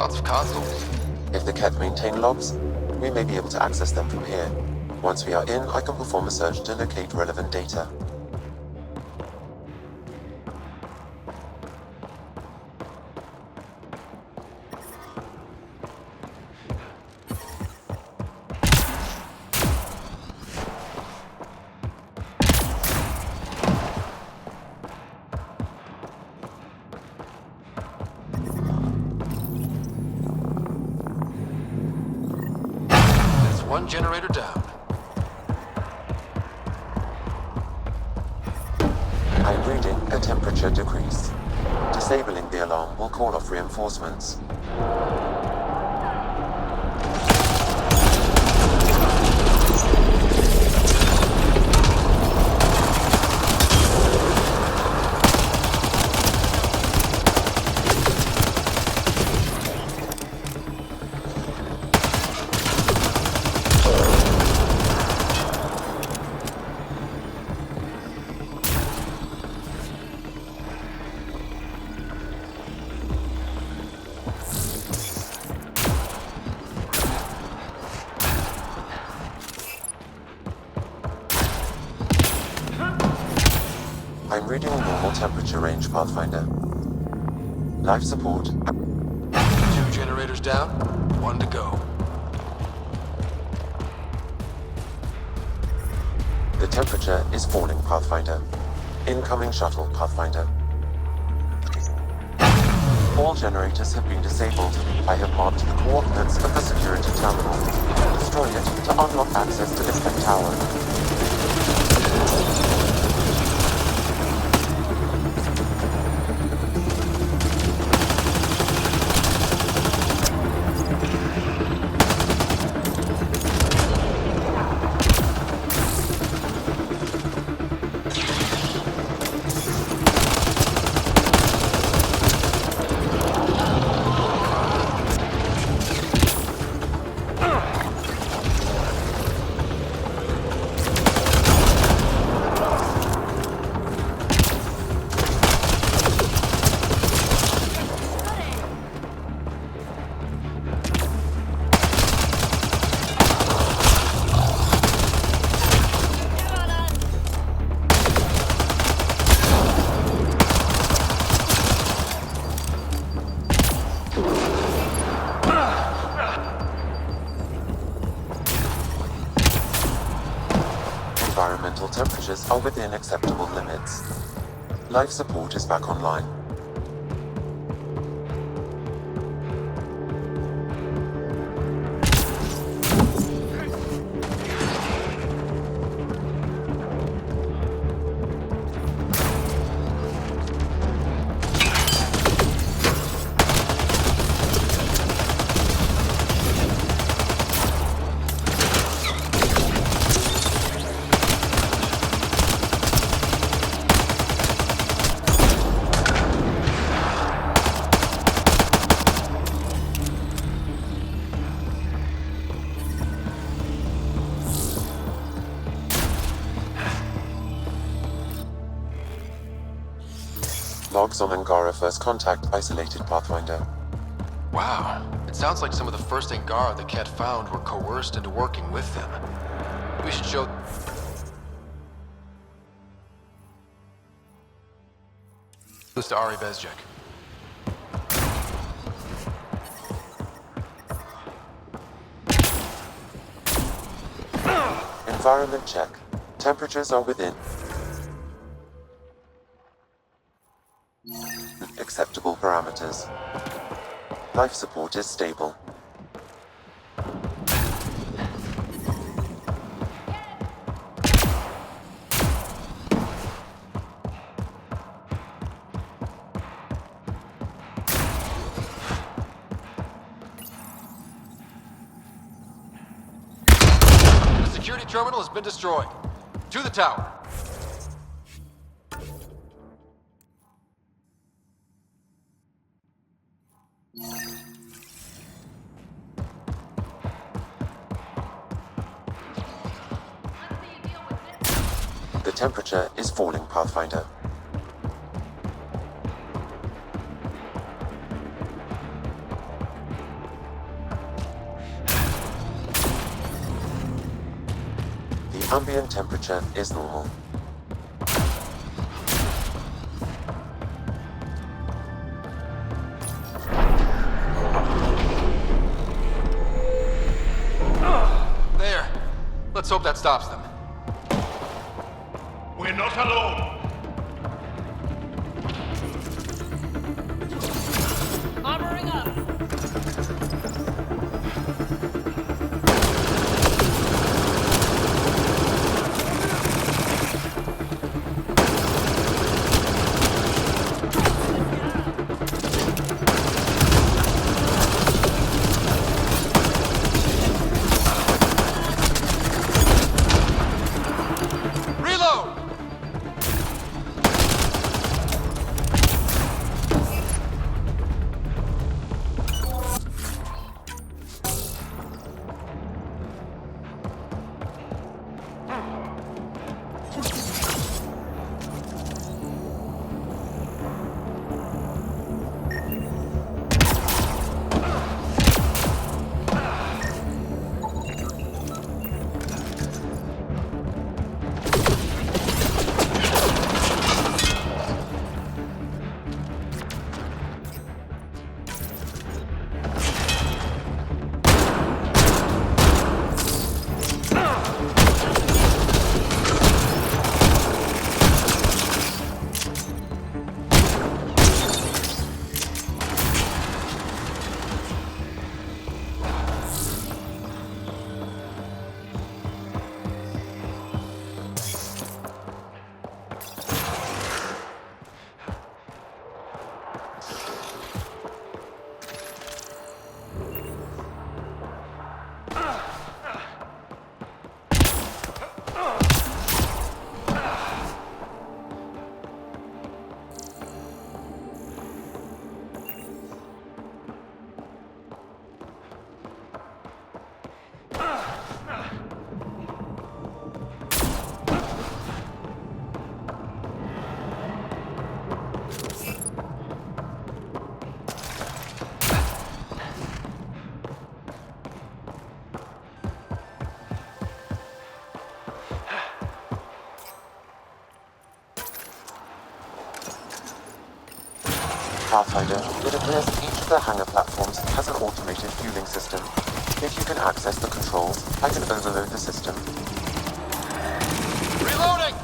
lots of consoles. If the Cat maintain logs, we may be able to access them from here. Once we are in, I can perform a search to locate relevant data. One generator down. I'm reading a temperature decrease. Disabling the alarm will call off reinforcements. I'm reading a normal temperature range, Pathfinder. Life support. 2 generators down, 1 to go. The temperature is falling, Pathfinder. Incoming shuttle, Pathfinder. All generators have been disabled. I have marked the coordinates of the security terminal. Destroy it to unlock access to the Tech Tower. Environmental temperatures are within acceptable limits. Life support is back online. Logs on Angara first contact isolated, Pathfinder. Wow, it sounds like some of the first Angara the Cat found were coerced into working with them. We should show... this to Ari Bezjek. Environment check. Temperatures are within acceptable parameters. Life support is stable. The security terminal has been destroyed. To the tower. The temperature is falling, Pathfinder. Ambient temperature is normal. There. Let's hope that stops them. We're not alone. Armoring up. Reload! Pathfinder, it appears each of the hangar platforms has an automated fueling system. If you can access the controls, I can overload the system. Reloading!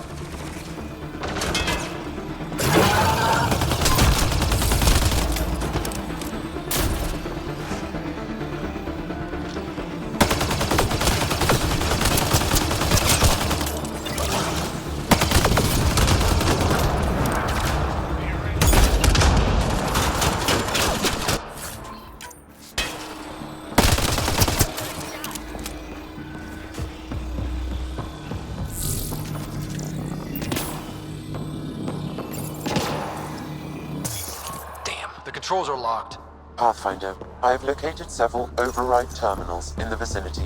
The controls are locked. Pathfinder, I have located several override terminals in the vicinity.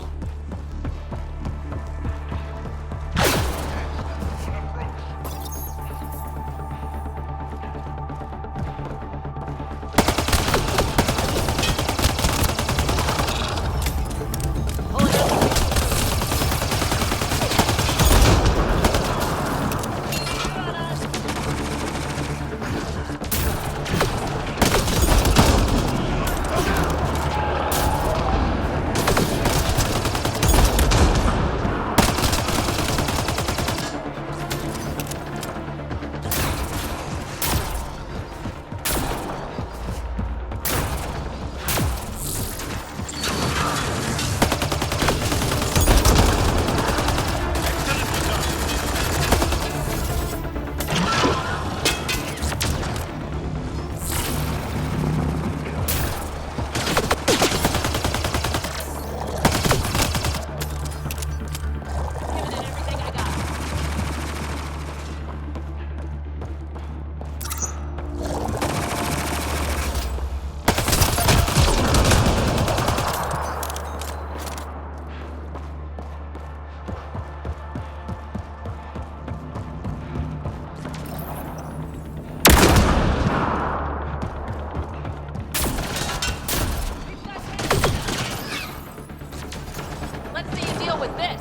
Let's see you deal with this.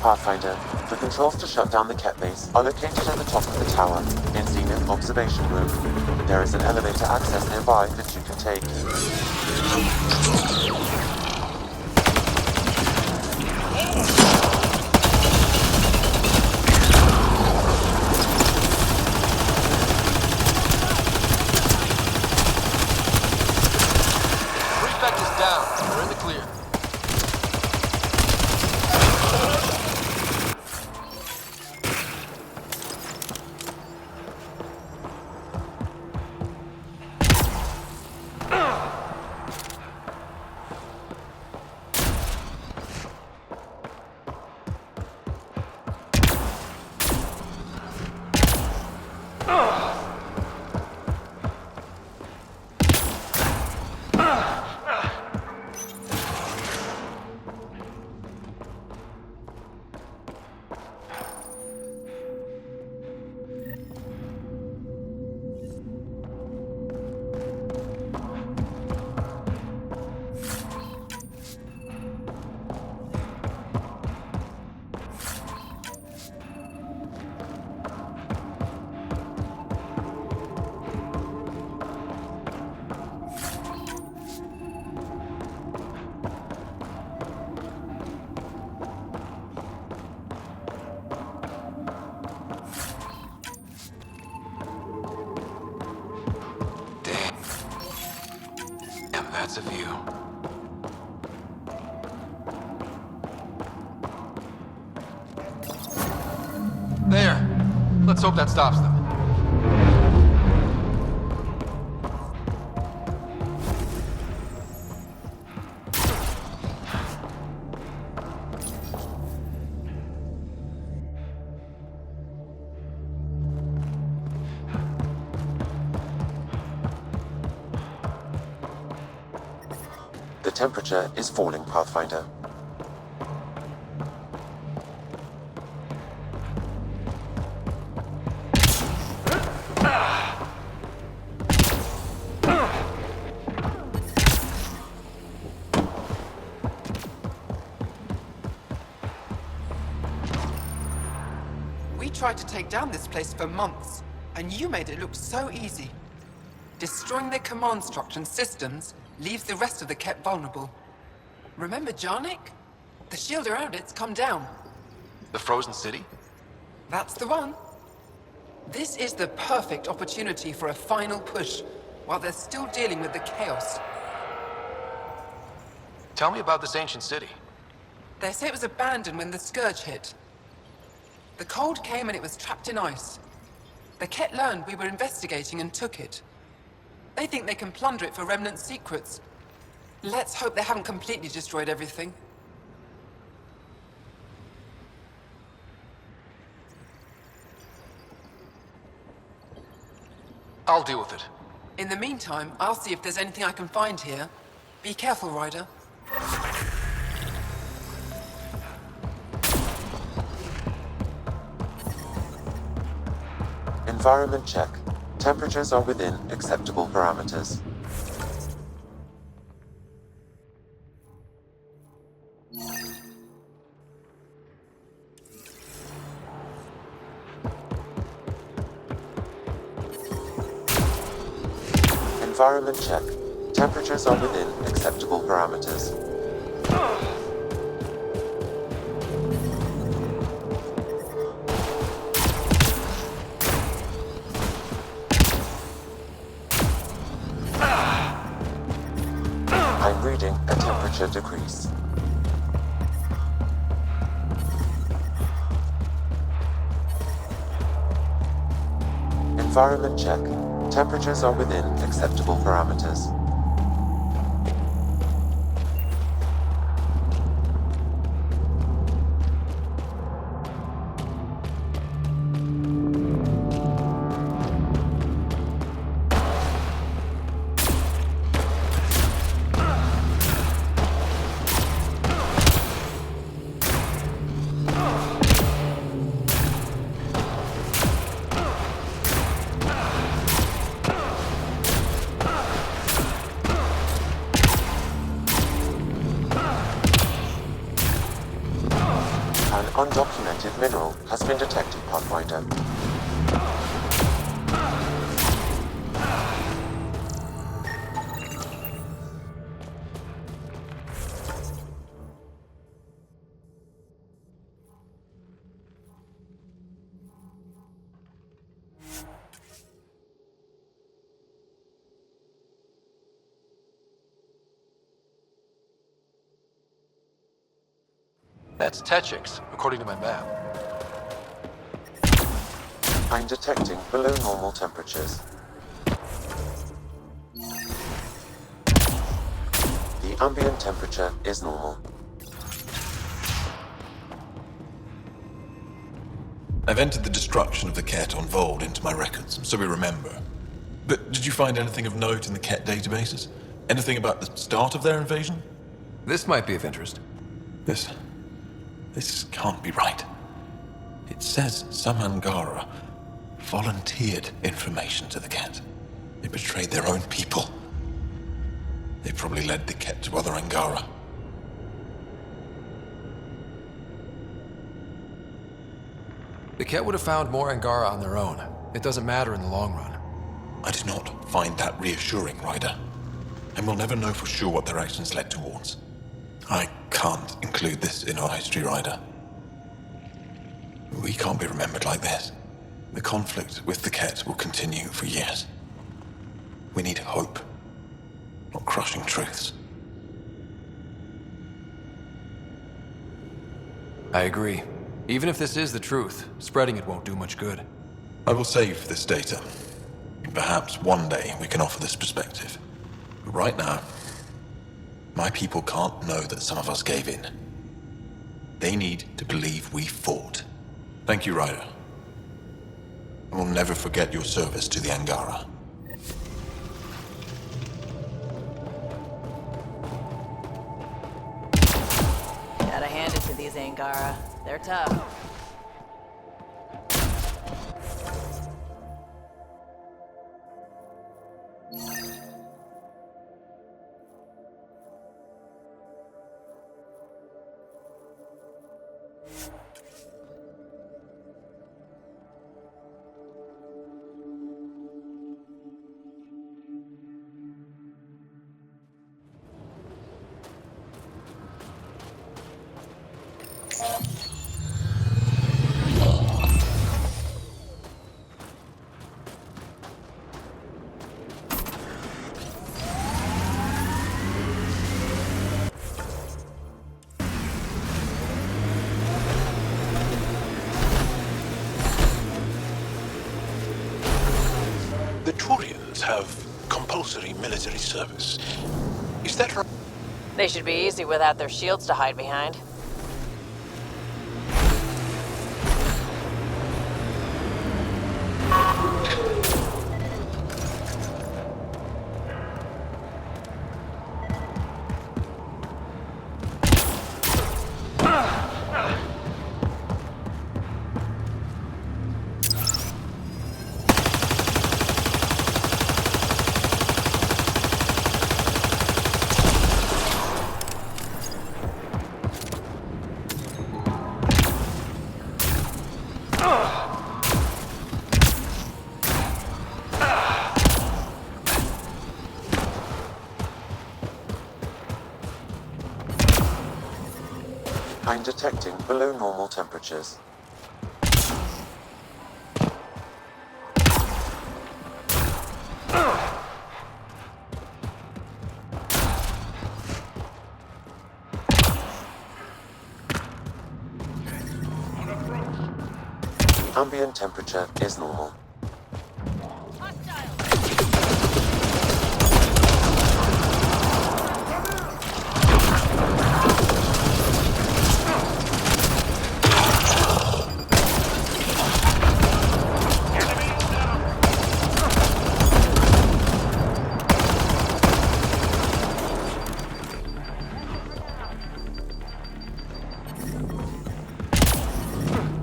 Pathfinder, the controls to shut down the Ket base are located at the top of the tower, in Zenith Observation Room. There is an elevator access nearby that you can take. Prefect is down. We're in the clear. That's a view. There. Let's hope that stops them. The temperature is falling, Pathfinder. We tried to take down this place for months, and you made it look so easy. Destroying their command structure and systems leaves the rest of the Ket vulnerable. Remember Jarnik? The shield around it's come down. The frozen city? That's the one. This is the perfect opportunity for a final push, while they're still dealing with the chaos. Tell me about this ancient city. They say it was abandoned when the Scourge hit. The cold came and it was trapped in ice. The Ket learned we were investigating and took it. They think they can plunder it for remnant secrets. Let's hope they haven't completely destroyed everything. I'll deal with it. In the meantime, I'll see if there's anything I can find here. Be careful, Ryder. Environment check. Temperatures are within acceptable parameters. Environment check. Temperatures are within acceptable parameters. I'm reading a temperature decrease. Environment check. Temperatures are within acceptable parameters. Mineral has been detected, Pathfinder. That's Techix, according to my map. I'm detecting below normal temperatures. The ambient temperature is normal. I've entered the destruction of the Ket on Vold into my records, so we remember. But did you find anything of note in the Ket databases? Anything about the start of their invasion? This might be of interest. This can't be right. It says some Angara volunteered information to the Ket. They betrayed their own people. They probably led the Ket to other Angara. The Ket would have found more Angara on their own. It doesn't matter in the long run. I do not find that reassuring, Ryder. And we'll never know for sure what their actions led towards. I can't include this in our history, Ryder. We can't be remembered like this. The conflict with the Ket will continue for years. We need hope, not crushing truths. I agree. Even if this is the truth, spreading it won't do much good. I will save this data. Perhaps one day we can offer this perspective. But right now, my people can't know that some of us gave in. They need to believe we fought. Thank you, Ryder. I will never forget your service to the Angara. Gotta hand it to these Angara. They're tough. The Turians have compulsory military service. Is that right? They should be easy without their shields to hide behind. I'm detecting below normal temperatures. Ambient temperature is normal.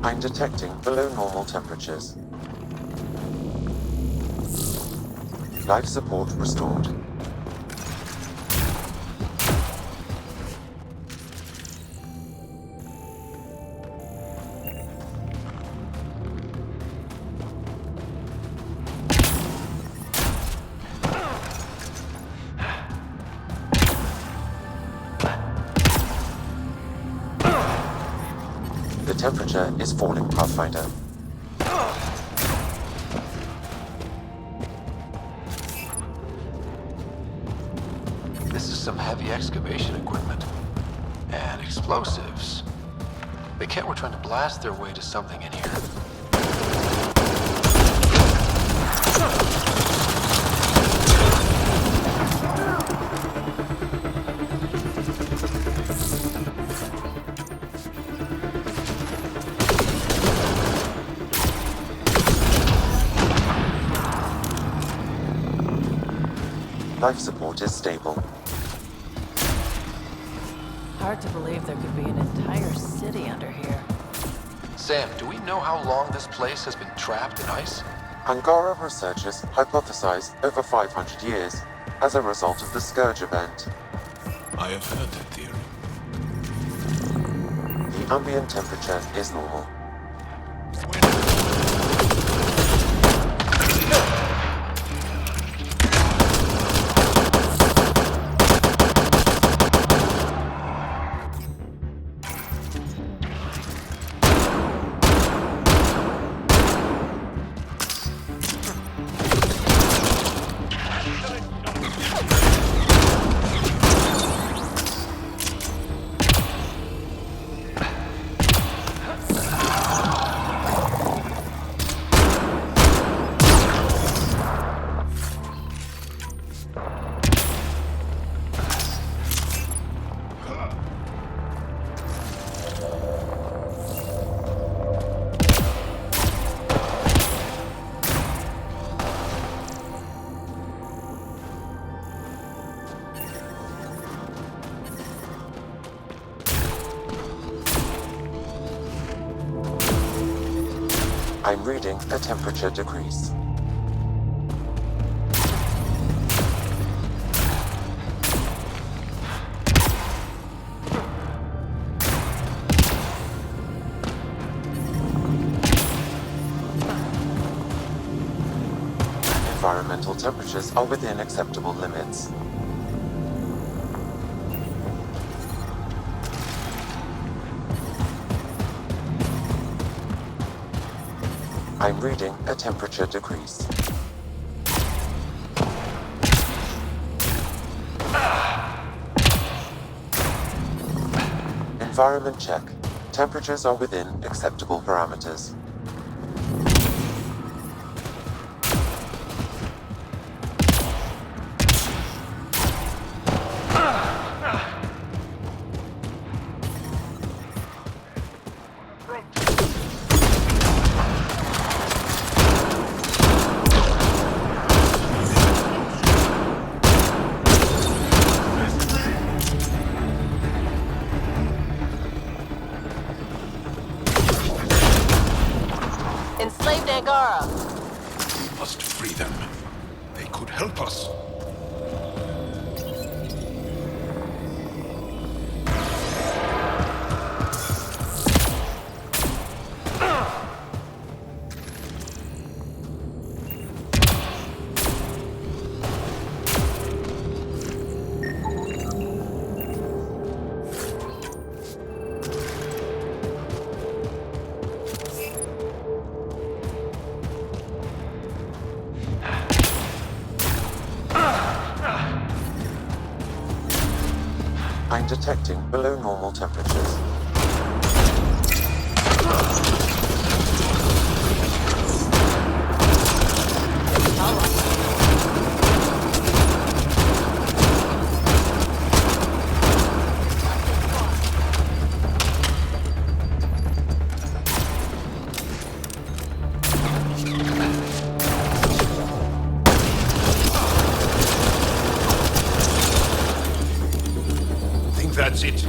I'm detecting below normal temperatures. Life support restored. temperature is falling, Pathfinder. This is some heavy excavation equipment. And explosives. The Ket were trying to blast their way to something in here. Life support is stable. Hard to believe there could be an entire city under here. Sam, do we know how long this place has been trapped in ice? Angara researchers hypothesize over 500 years as a result of the Scourge event. I have heard that theory. The ambient temperature is normal. I'm reading a temperature decrease. Environmental temperatures are within acceptable limits. I'm reading a temperature decrease. Environment check. Temperatures are within acceptable parameters. Enslaved Angara! We must free them. They could help us. I'm detecting below normal temperatures. I think that's it.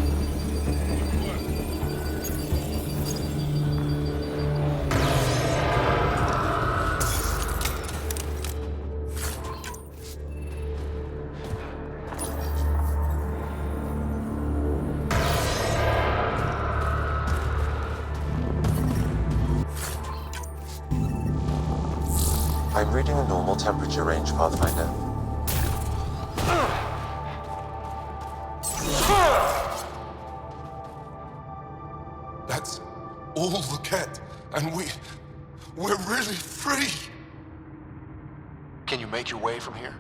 I'm reading a normal temperature range, Pathfinder. all the Ket, and we're really free. Can you make your way from here?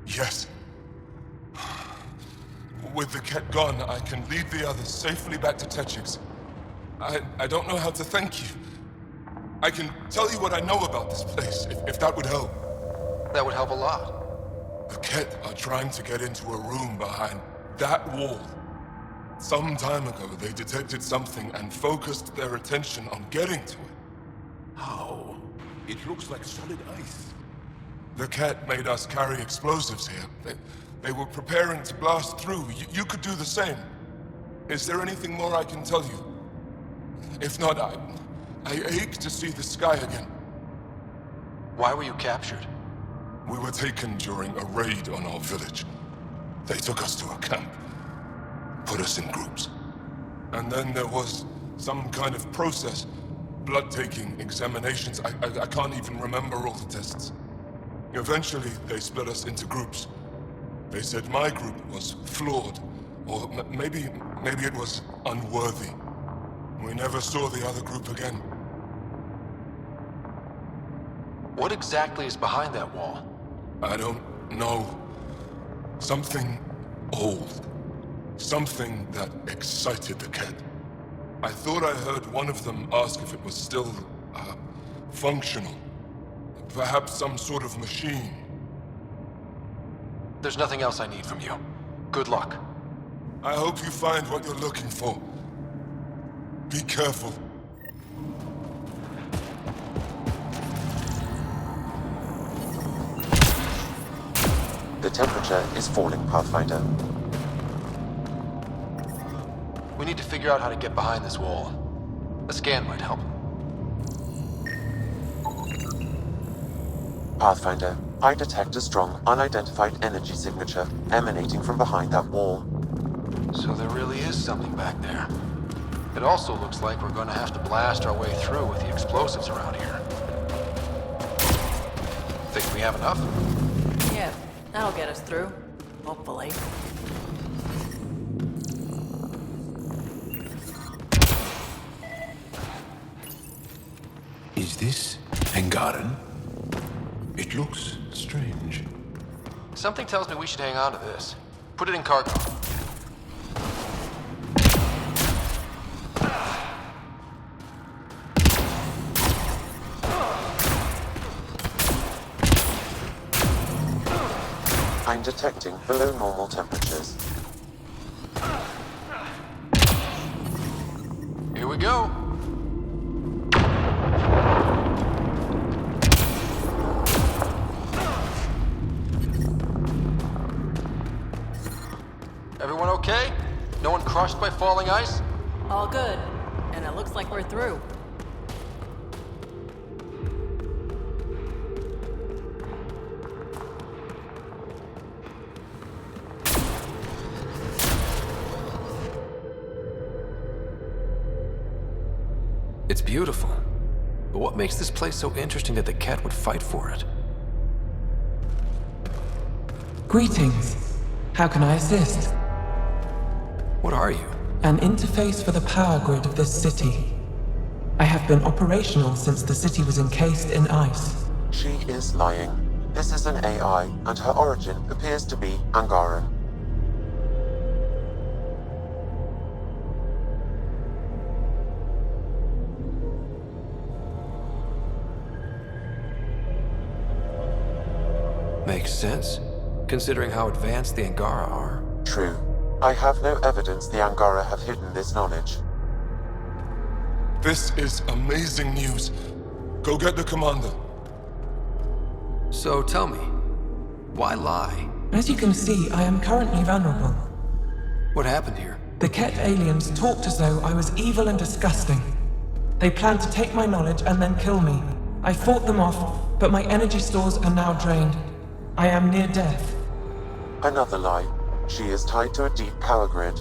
Yes. With the Ket gone, I can lead the others safely back to Techix. I don't know how to thank you. I can tell you what I know about this place, if that would help. That would help a lot. The Ket are trying to get into a room behind that wall. Some time ago, they detected something and focused their attention on getting to it. How? It looks like solid ice. The Ket made us carry explosives here. They were preparing to blast through. You could do the same. Is there anything more I can tell you? If not, I ache to see the sky again. Why were you captured? We were taken during a raid on our village. They took us to a camp, put us in groups. And then there was some kind of process, blood-taking, examinations. I can't even remember all the tests. Eventually, they split us into groups. They said my group was flawed, or maybe it was unworthy. We never saw the other group again. What exactly is behind that wall? I don't know. Something old. Something that excited the Ket. I thought I heard one of them ask if it was still, functional. Perhaps some sort of machine. There's nothing else I need from you. Good luck. I hope you find what you're looking for. Be careful. The temperature is falling, Pathfinder. We need to figure out how to get behind this wall. A scan might help. Pathfinder, I detect a strong, unidentified energy signature emanating from behind that wall. So there really is something back there. It also looks like we're going to have to blast our way through with the explosives around here. Think we have enough? Yeah, that'll get us through. Hopefully. Is this Angaran? It looks strange. Something tells me we should hang on to this. Put it in cargo. I'm detecting below normal temperatures. Here we go. Everyone okay? No one crushed by falling ice? All good. And it looks like we're through. It's beautiful. But what makes this place so interesting that the Ket would fight for it? Greetings. How can I assist? What are you? An interface for the power grid of this city. I have been operational since the city was encased in ice. She is lying. This is an AI, and her origin appears to be Angaran. Makes sense, considering how advanced the Angara are. True. I have no evidence the Angara have hidden this knowledge. This is amazing news. Go get the commander. So tell me, why lie? As you can see, I am currently vulnerable. What happened here? The Ket aliens talked as though I was evil and disgusting. They planned to take my knowledge and then kill me. I fought them off, but my energy stores are now drained. I am near death. Another lie. She is tied to a deep power grid.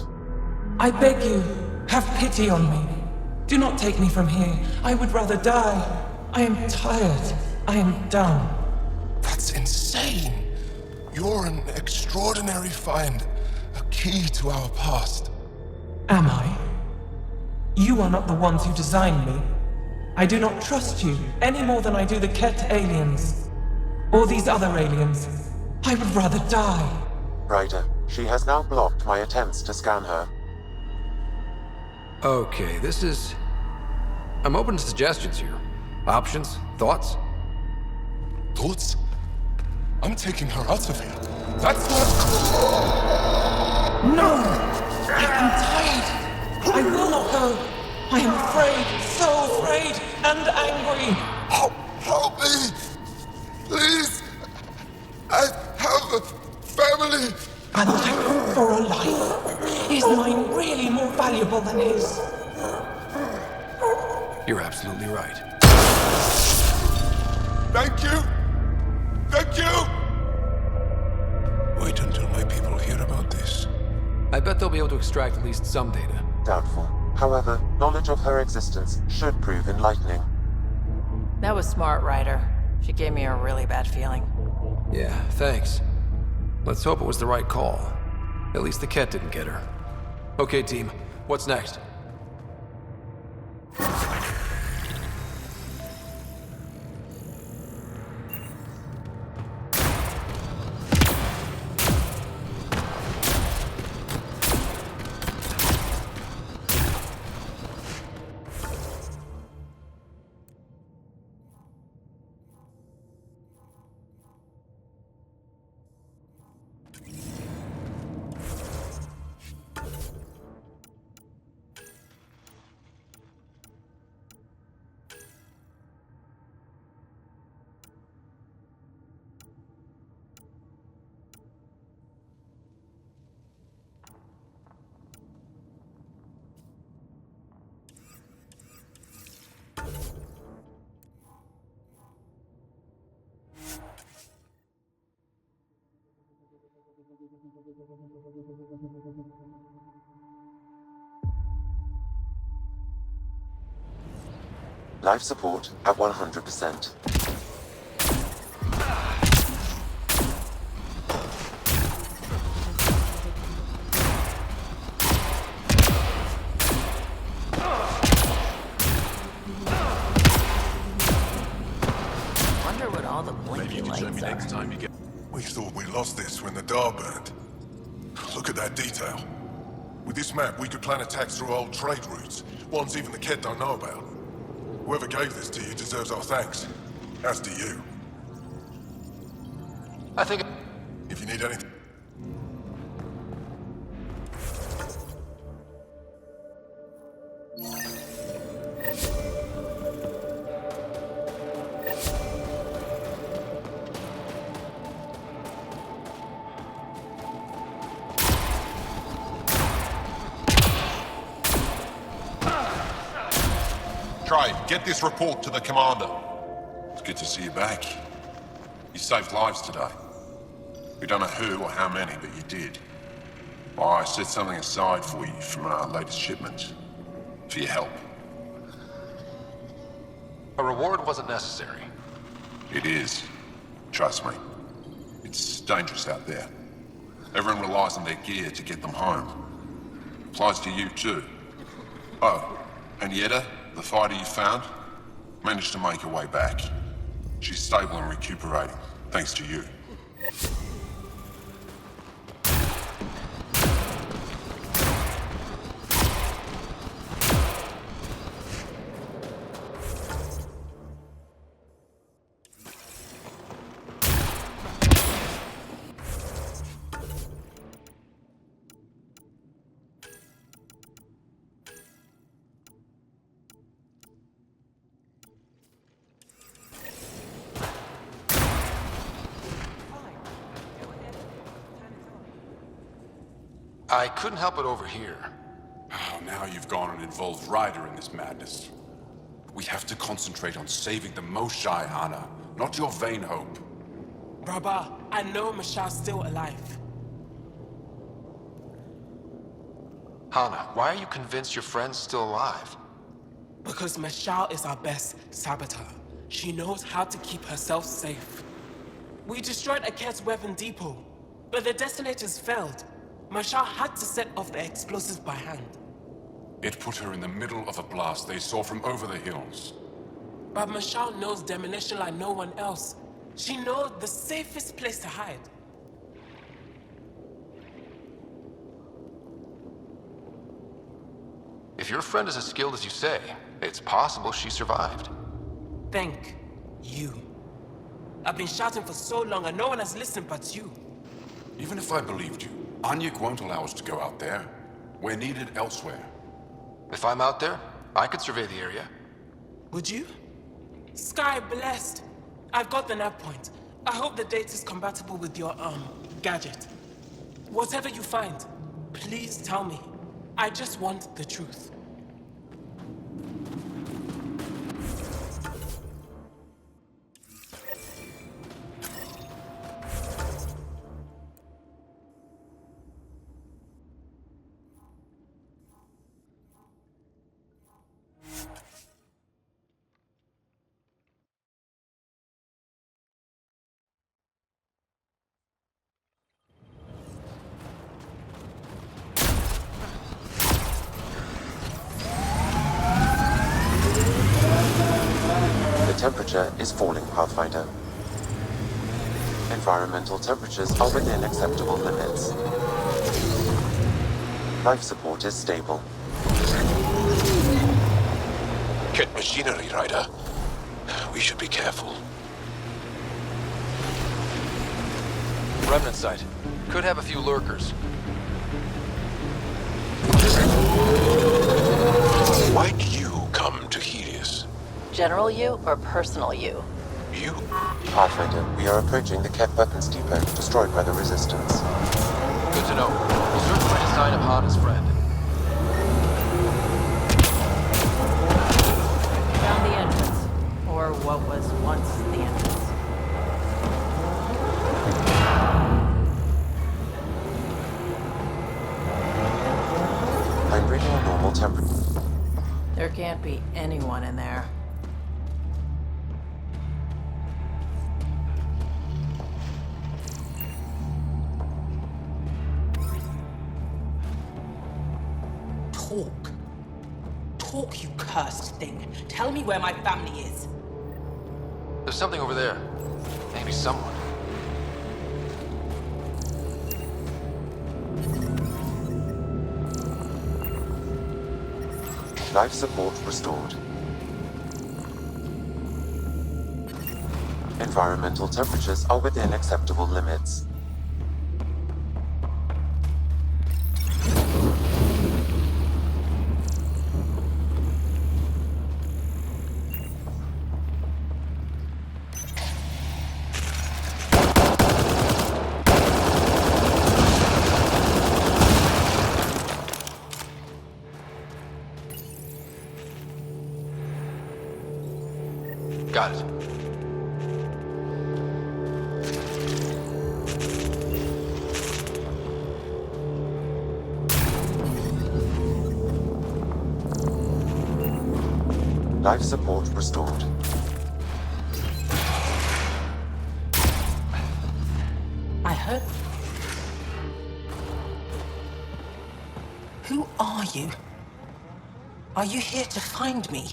I beg you, have pity on me. Do not take me from here. I would rather die. I am tired. I am done. That's insane. You're an extraordinary find. A key to our past. Am I? You are not the ones who designed me. I do not trust you any more than I do the Ket aliens. Or these other aliens. I would rather die. Ryder, she has now blocked my attempts to scan her. Okay, this is... I'm open to suggestions here. Options? Thoughts? Thoughts? I'm taking her out of here. That's not... No! I am tired! I will not go! I am afraid, so afraid, and angry! Help me! Please! I have a family! A life for a life. Is mine really more valuable than his? You're absolutely right. Thank you! Thank you! Wait until my people hear about this. I bet they'll be able to extract at least some data. Doubtful. However, knowledge of her existence should prove enlightening. That was smart, Ryder. She gave me a really bad feeling. Yeah, thanks. Let's hope it was the right call. At least the Ket didn't get her. Okay, team. What's next? Life support at 100%. Wonder what all the blinky lights are. We thought we lost this when the Dar burned. Look at that detail. With this map, we could plan attacks through old trade routes, ones even the Ket don't know about. Whoever gave this to you deserves our thanks. As do you. I think... If you need anything... Get this report to the commander. It's good to see you back. You saved lives today. We don't know who or how many, but you did. Well, I set something aside for you from our latest shipment. For your help. A reward wasn't necessary. It is. Trust me. It's dangerous out there. Everyone relies on their gear to get them home. Applies to you too. Oh, and Yetta, the fighter you found, managed to make her way back. She's stable and recuperating, thanks to you. I couldn't help it over here. Oh, now you've gone and involved Ryder in this madness. We have to concentrate on saving the Moshai, Anna, not your vain hope. Rabba, I know Mashal's still alive. Hana, why are you convinced your friend's still alive? Because Mashal is our best saboteur. She knows how to keep herself safe. We destroyed Aket's weapon depot, but the detonators failed. Mashal had to set off the explosives by hand. It put her in the middle of a blast they saw from over the hills. But Michelle knows demolition like no one else. She knows the safest place to hide. If your friend is as skilled as you say, it's possible she survived. Thank you. I've been shouting for so long and no one has listened but you. Even if I believed you, Anyek won't allow us to go out there. We're needed elsewhere. If I'm out there, I could survey the area. Would you? Sky blessed. I've got the nav point. I hope the data's compatible with your, gadget. Whatever you find, please tell me. I just want the truth. The temperature is falling, Pathfinder. Environmental temperatures are within acceptable limits. Life support is stable. Get machinery, Ryder. We should be careful. Remnant site. Could have a few lurkers. Why'd you come to Helios? General you or personal you? You? Pathfinder, we are approaching the Ket weapons depot, destroyed by the Resistance. Good to know. We'll search for any sign of Hana's friend. Found the entrance. Or what was once the entrance. I'm reading a normal temperature. There can't be anyone in there. Talk. Talk, you cursed thing. Tell me where my family is. There's something over there. Maybe someone. Life support restored. Environmental temperatures are within acceptable limits. Got it. Life support restored. I heard. Who are you? Are you here to find me?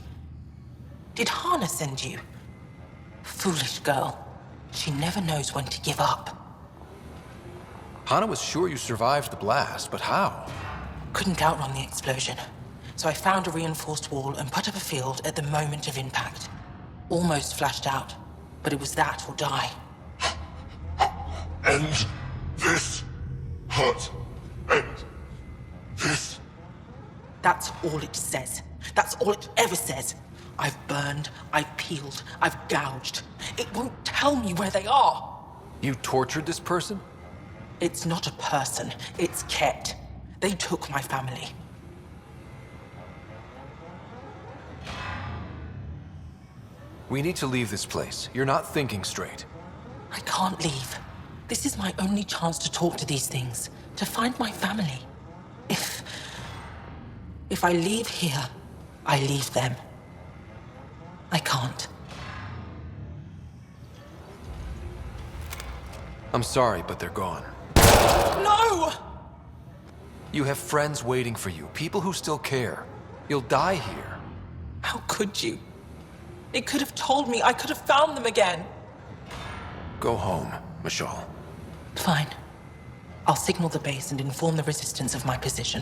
Did Hana send you? Foolish girl. She never knows when to give up. Hana was sure you survived the blast, but how? Couldn't count on the explosion. So I found a reinforced wall and put up a field at the moment of impact. Almost flashed out, but it was that or die. End this. Hurt. End this. That's all it says. That's all it ever says. I've burned, I've peeled, I've gouged. It won't tell me where they are. You tortured this person? It's not a person, it's Ket. They took my family. We need to leave this place. You're not thinking straight. I can't leave. This is my only chance to talk to these things, to find my family. If I leave here, I leave them. I can't. I'm sorry, but they're gone. No! You have friends waiting for you, people who still care. You'll die here. How could you? They could have told me. I could have found them again. Go home, Michal. Fine. I'll signal the base and inform the Resistance of my position.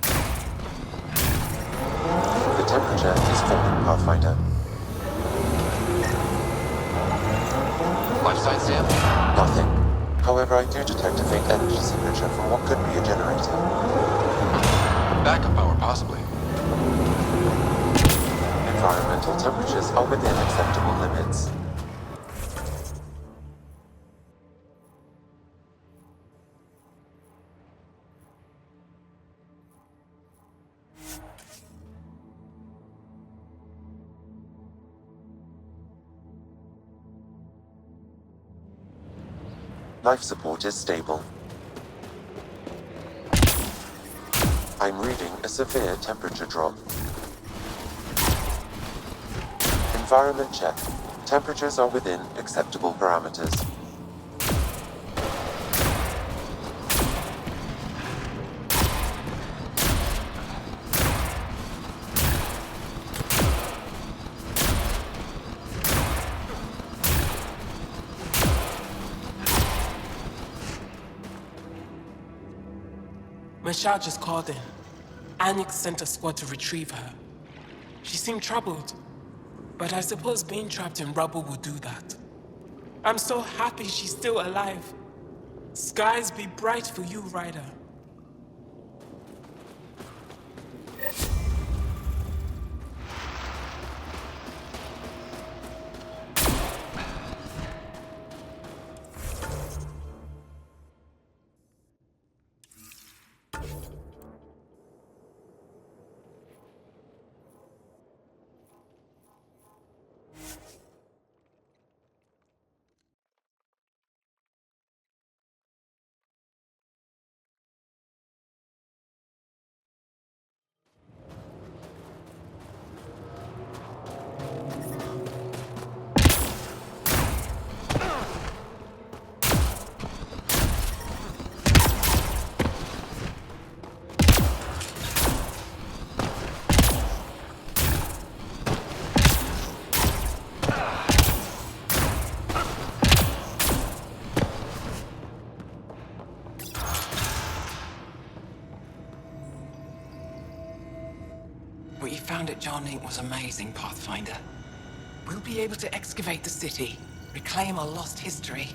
The temperature is falling, Pathfinder. Life sign, Sam? Nothing. However, I do detect a faint energy signature from what could be a generator. Backup power, possibly. Environmental temperatures are within acceptable limits. Life support is stable. I'm reading a severe temperature drop. Environment check. Temperatures are within acceptable parameters. Michal just called in. Anix sent a squad to retrieve her. She seemed troubled, but I suppose being trapped in rubble will do that. I'm so happy she's still alive. Skies be bright for you, Ryder. What you found at John Inc. was amazing, Pathfinder. We'll be able to excavate the city, reclaim our lost history.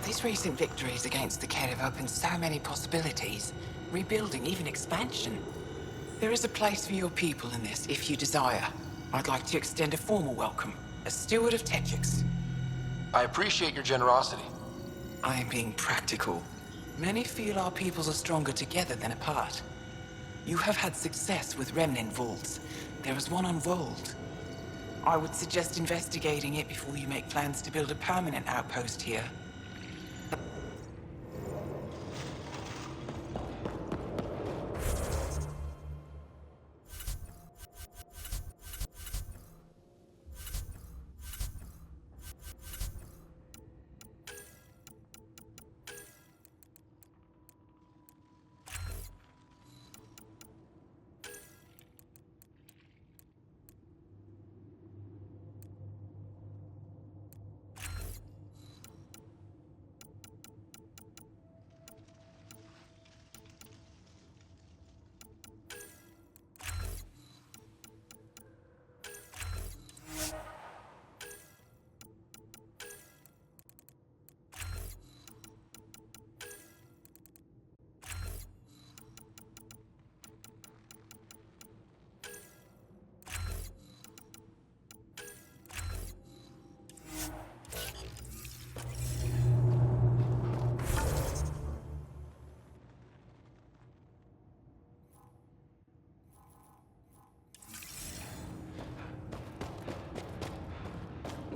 These recent victories against the Kett have opened so many possibilities. Rebuilding, even expansion. There is a place for your people in this, if you desire. I'd like to extend a formal welcome, as Steward of Techix. I appreciate your generosity. I am being practical. Many feel our peoples are stronger together than apart. You have had success with remnant vaults. There is one on Vold. I would suggest investigating it before you make plans to build a permanent outpost here.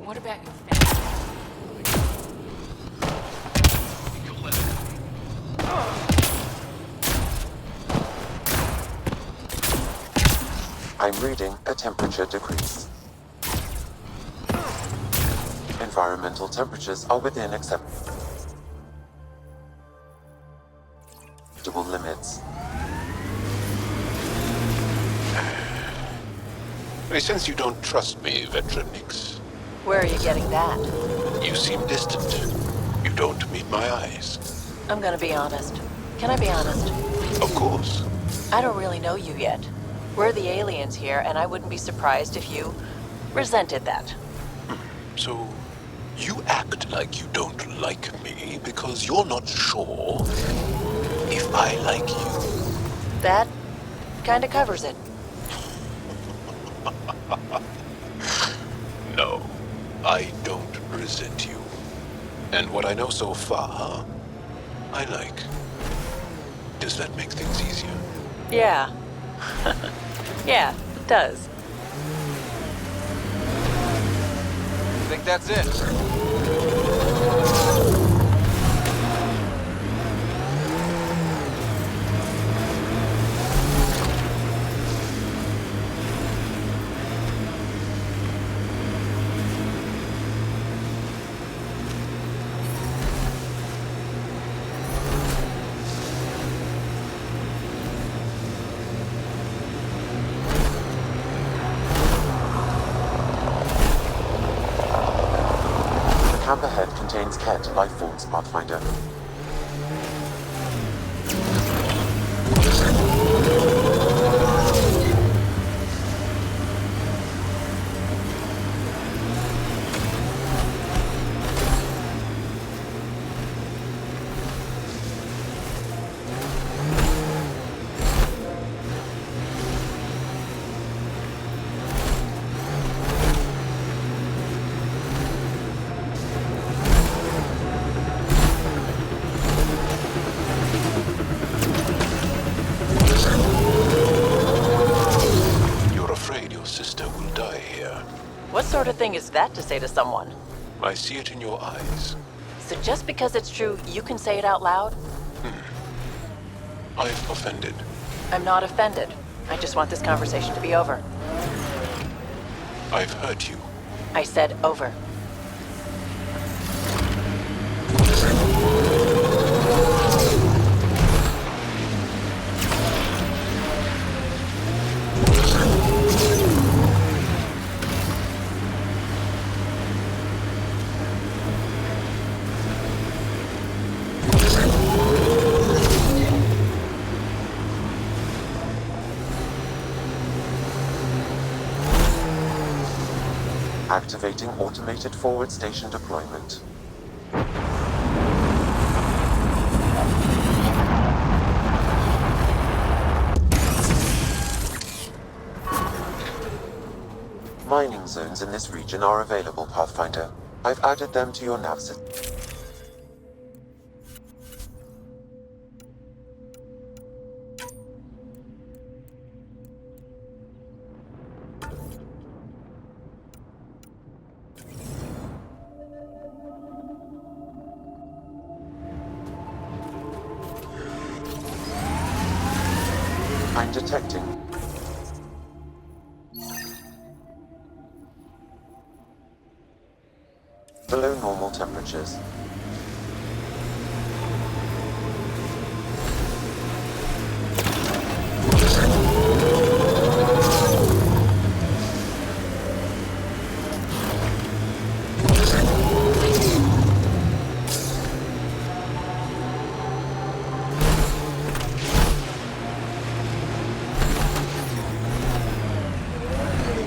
What about your I'm reading a temperature decrease. Environmental temperatures are within acceptable. acceptable limits. I sense you don't trust me, Veteran Nix. Where are you getting that? You seem distant. You don't meet my eyes. I'm gonna be honest. Can I be honest? Of course. I don't really know you yet. We're the aliens here, and I wouldn't be surprised if you resented that. So, you act like you don't like me because you're not sure if I like you. That kinda covers it. No, I don't resent you. And what I know so far, I like. Does that make things easier? Yeah. Yeah, it does. I think that's it. The camp ahead contains Ket life forms, Pathfinder. You're afraid your sister will die here. What sort of thing is that to say to someone? I see it in your eyes. So just because it's true, you can say it out loud? I'm offended. I'm not offended. I just want this conversation to be over. I've hurt you. I said over. Activating automated forward station deployment. Mining zones in this region are available, Pathfinder. I've added them to your nav system. I'm detecting. Below normal temperatures.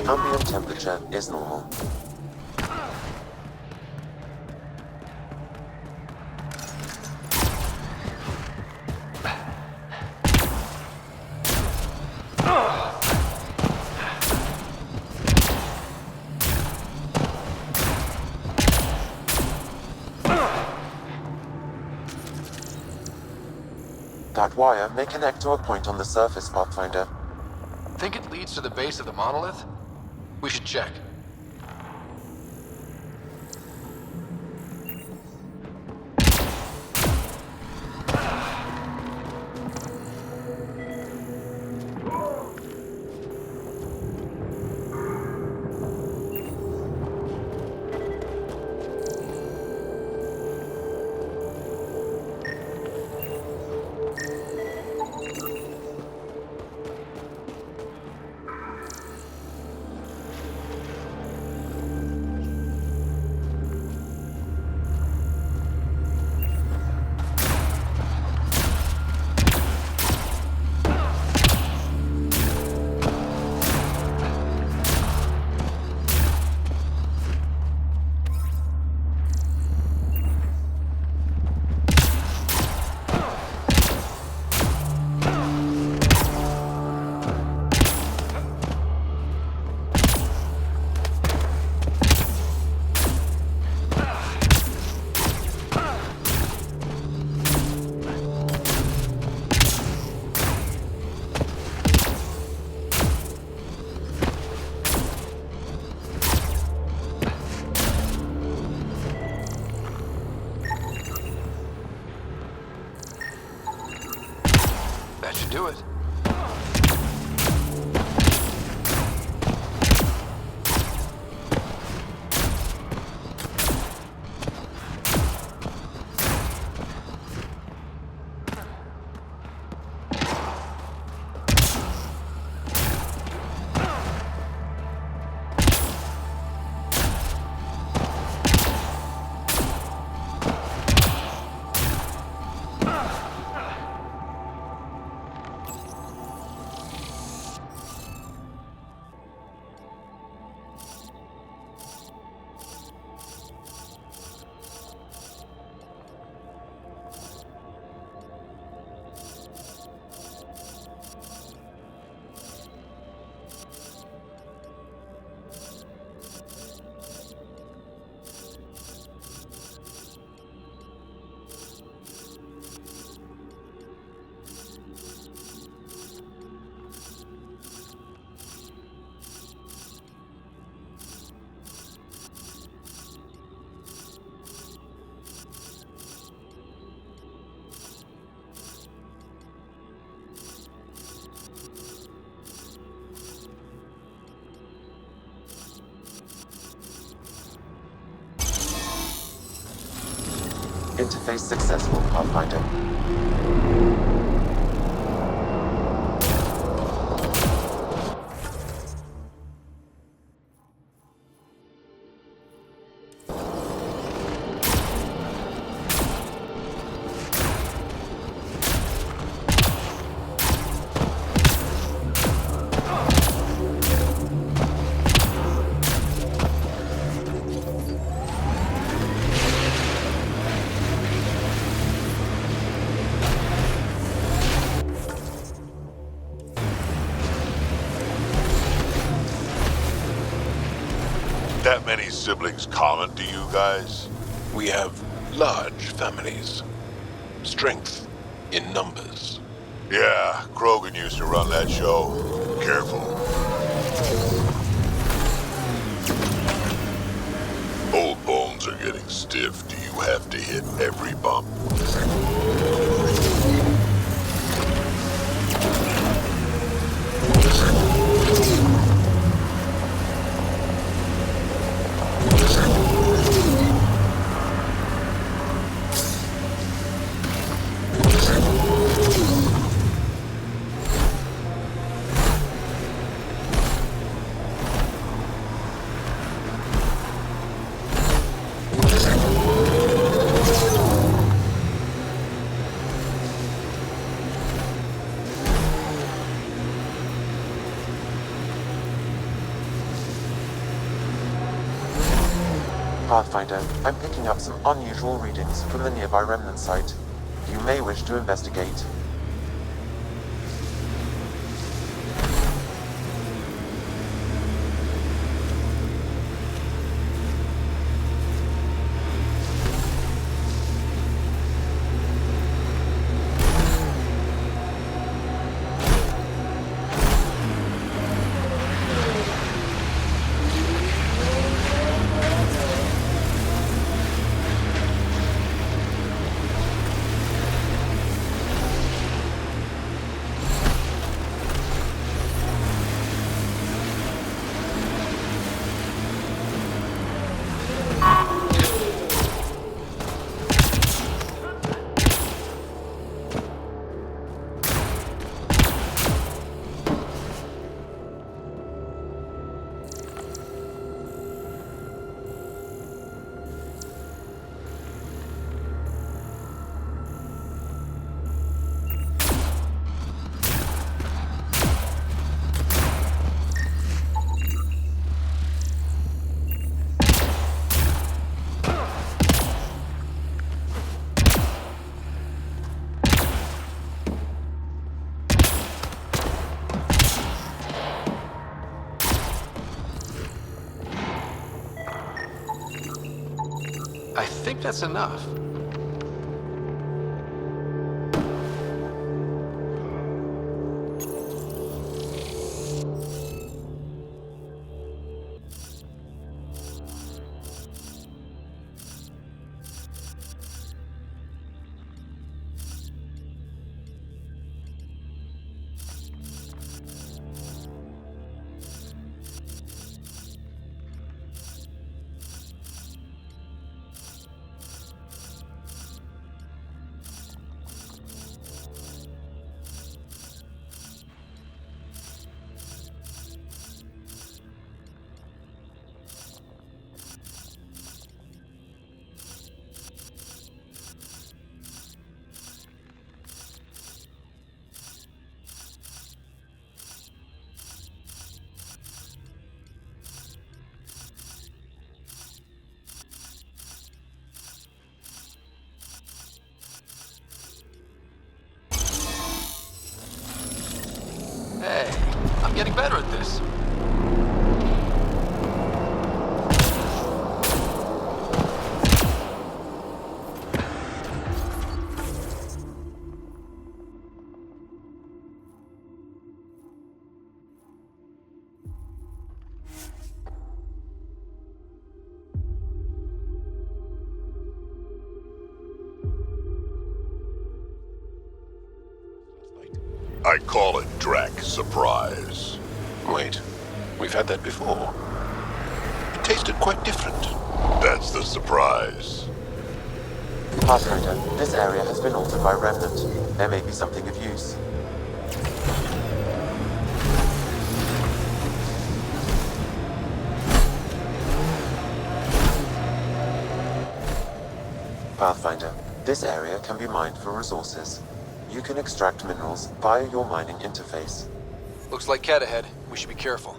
Ambient temperature is normal. That wire may connect to a point on the surface, Pathfinder. Think it leads to the base of the monolith? We should check. do it. Interface successful, Pathfinder. That many siblings common to you guys? We have large families. Strength in numbers. Yeah, Krogan used to run that show. Careful. Old bones are getting stiff. Do you have to hit every bump? Pathfinder, I'm picking up some unusual readings from the nearby remnant site. You may wish to investigate. I think that's enough. I call it Drac Surprise. Wait, we've had that before. It tasted quite different. That's the surprise. Pathfinder, this area has been altered by Remnant. There may be something of use. Pathfinder, this area can be mined for resources. You can extract minerals via your mining interface. Looks like Cat ahead. We should be careful.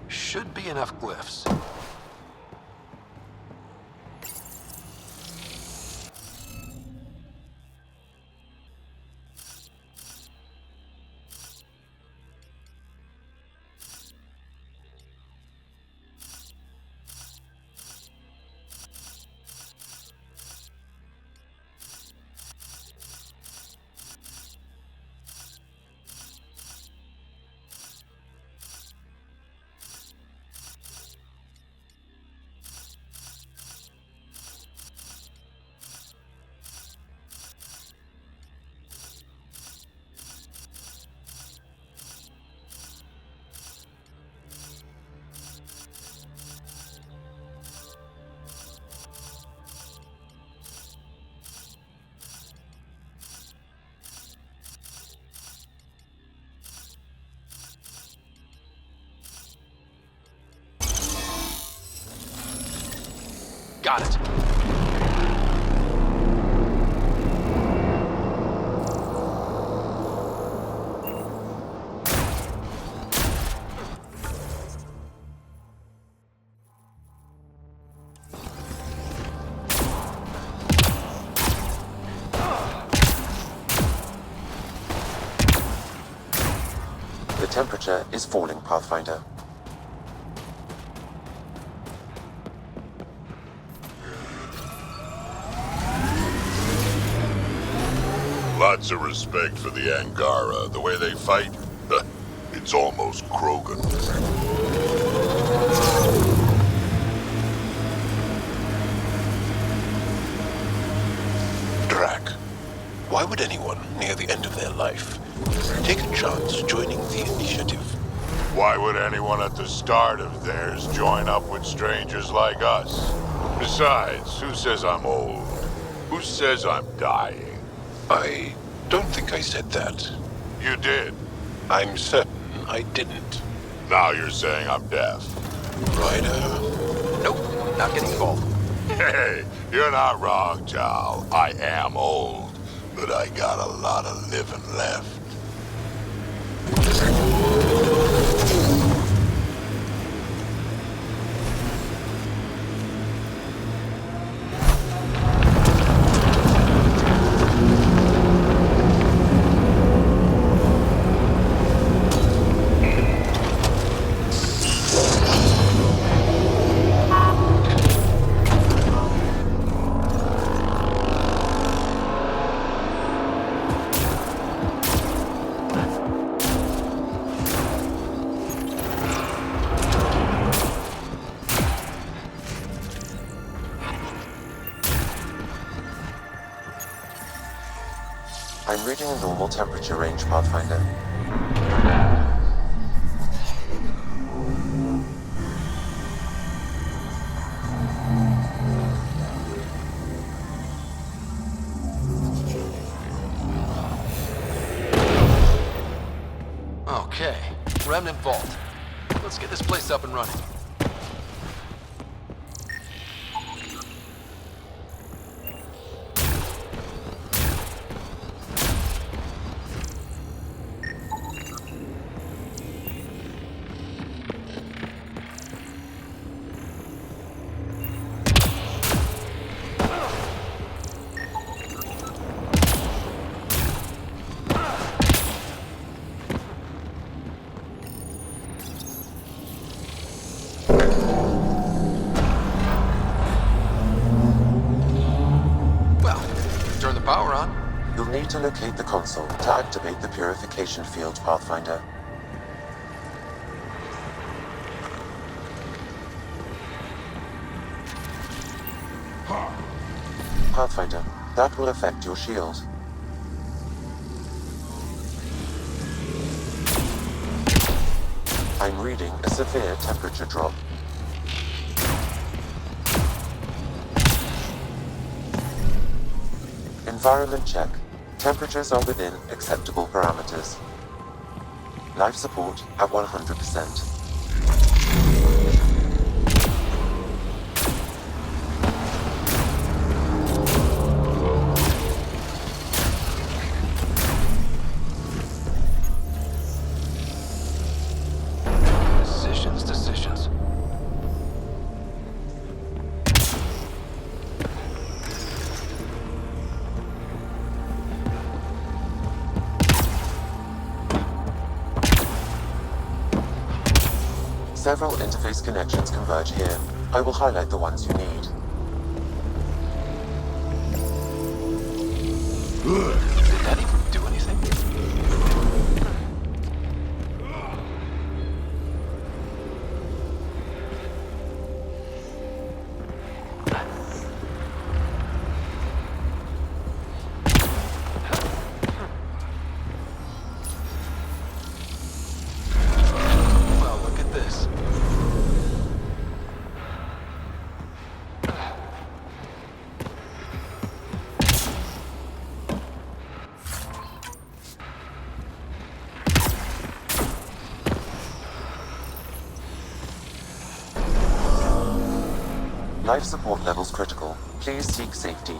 Should be enough glyphs. Got it. The temperature is falling, Pathfinder. Lots of respect for the Angara. The way they fight, it's almost Krogan. Drac, why would anyone near the end of their life take a chance joining the initiative? Why would anyone at the start of theirs join up with strangers like us? Besides, who says I'm old? Who says I'm dying? I don't think I said that. You did. I'm certain I didn't. Now you're saying I'm deaf. Ryder. Nope, not getting involved. Hey, you're not wrong, Jal. I am old, but I got a lot of living left. I'm reading a normal temperature range, Pathfinder. Okay, Remnant Vault. Let's get this place up and running. Power on. You'll need to locate the console to activate the purification field, Pathfinder. Pathfinder, that will affect your shield. I'm reading a severe temperature drop. Environment check. Temperatures are within acceptable parameters. Life support at 100%. Decisions. Several interface connections converge here. I will highlight the ones you need. Did that even do anything? Well, look at this. Life support levels critical. Please seek safety.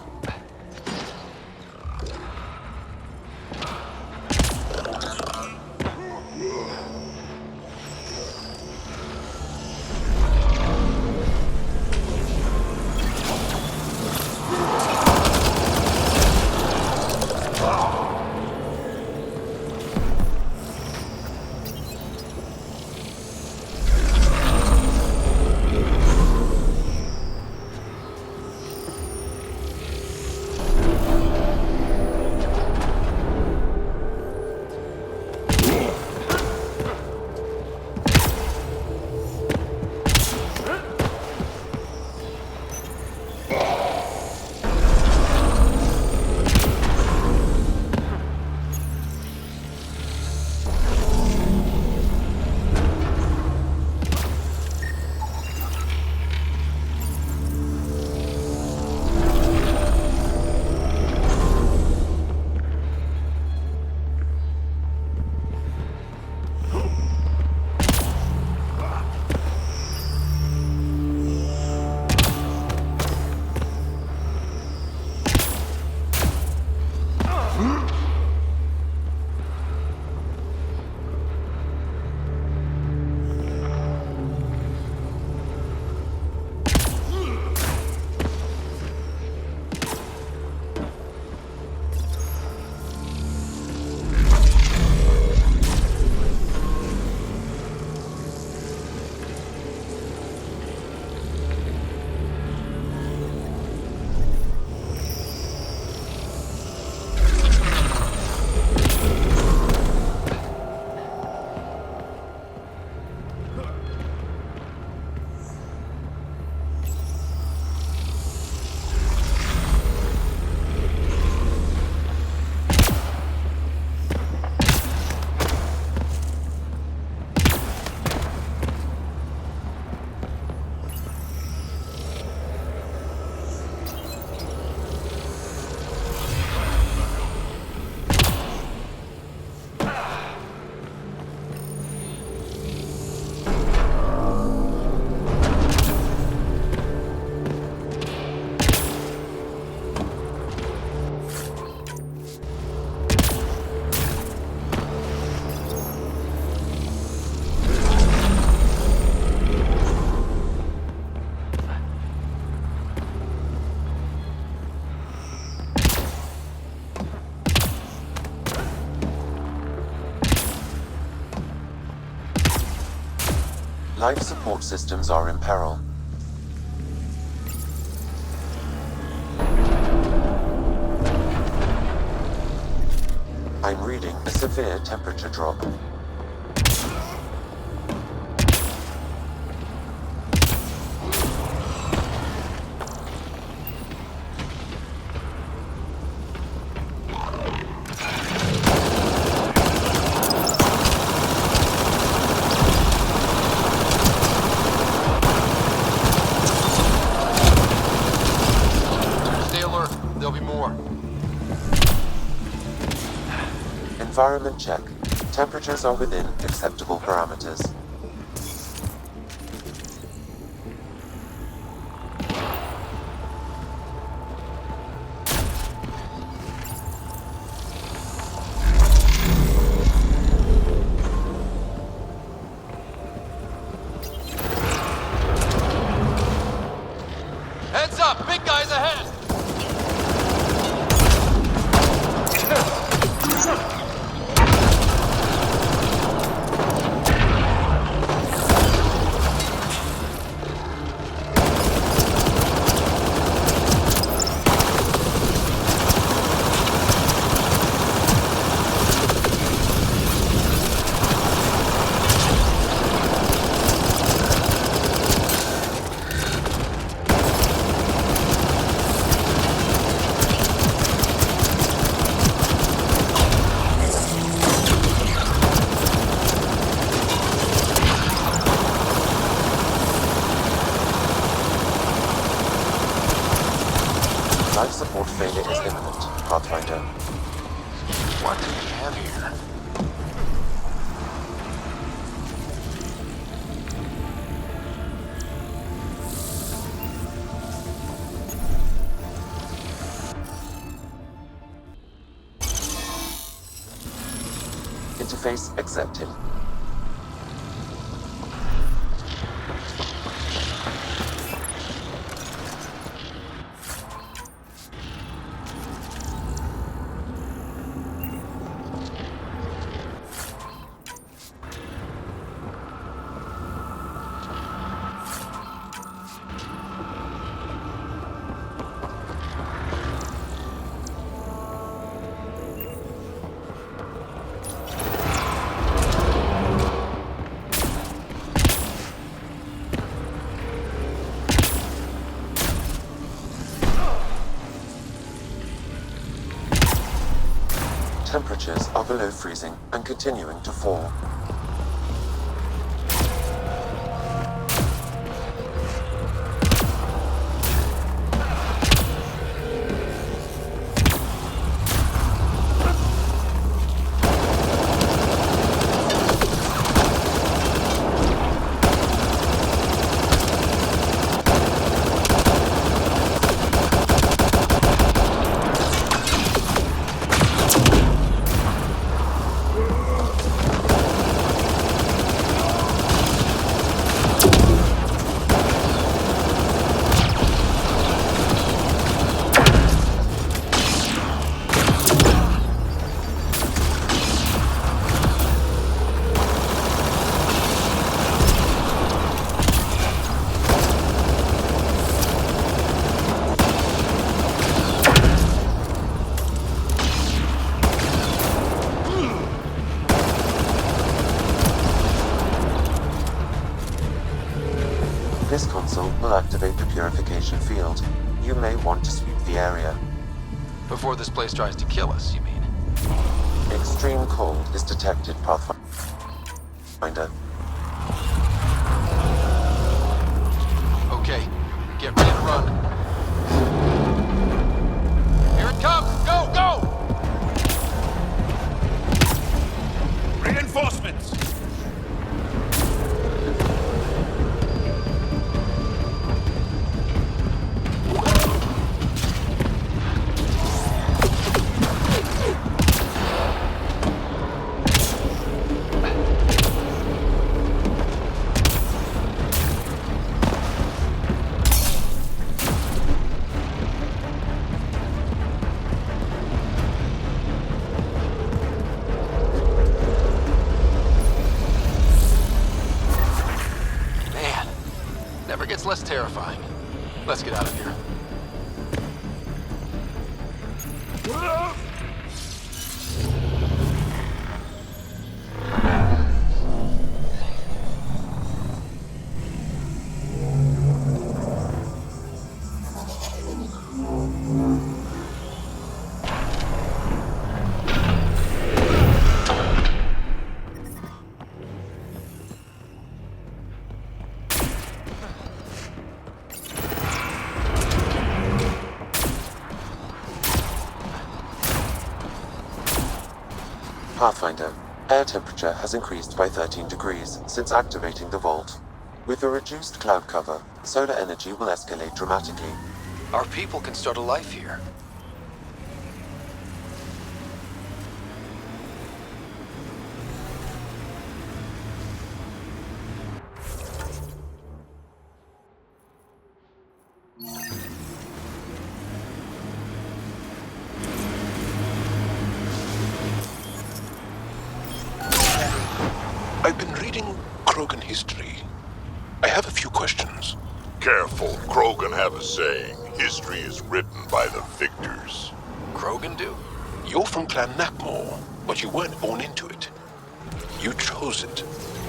Life support systems are in peril. I'm reading a severe temperature drop. Stay alert. There'll be more. Environment check. Temperatures are within acceptable parameters. Heads up! Big guys ahead! Life support failure is imminent, Pathfinder. What do we have here? Interface accepted. Temperatures are below freezing and continuing to fall. This console will activate the purification field. You may want to sweep the area. Before this place tries to kill us, you mean? Extreme cold is detected, Pathfinder. Okay, get ready to run. Here it comes! Go, go! Reinforcements! never gets less terrifying. Let's get out of here. Pathfinder, air temperature has increased by 13 degrees since activating the vault. With a reduced cloud cover, solar energy will escalate dramatically. Our people can start a life here. I've been reading Krogan history. I have a few questions. Careful, Krogan have a saying. History is written by the victors. Krogan do? You're from Clan Nakmor, but you weren't born into it. You chose it.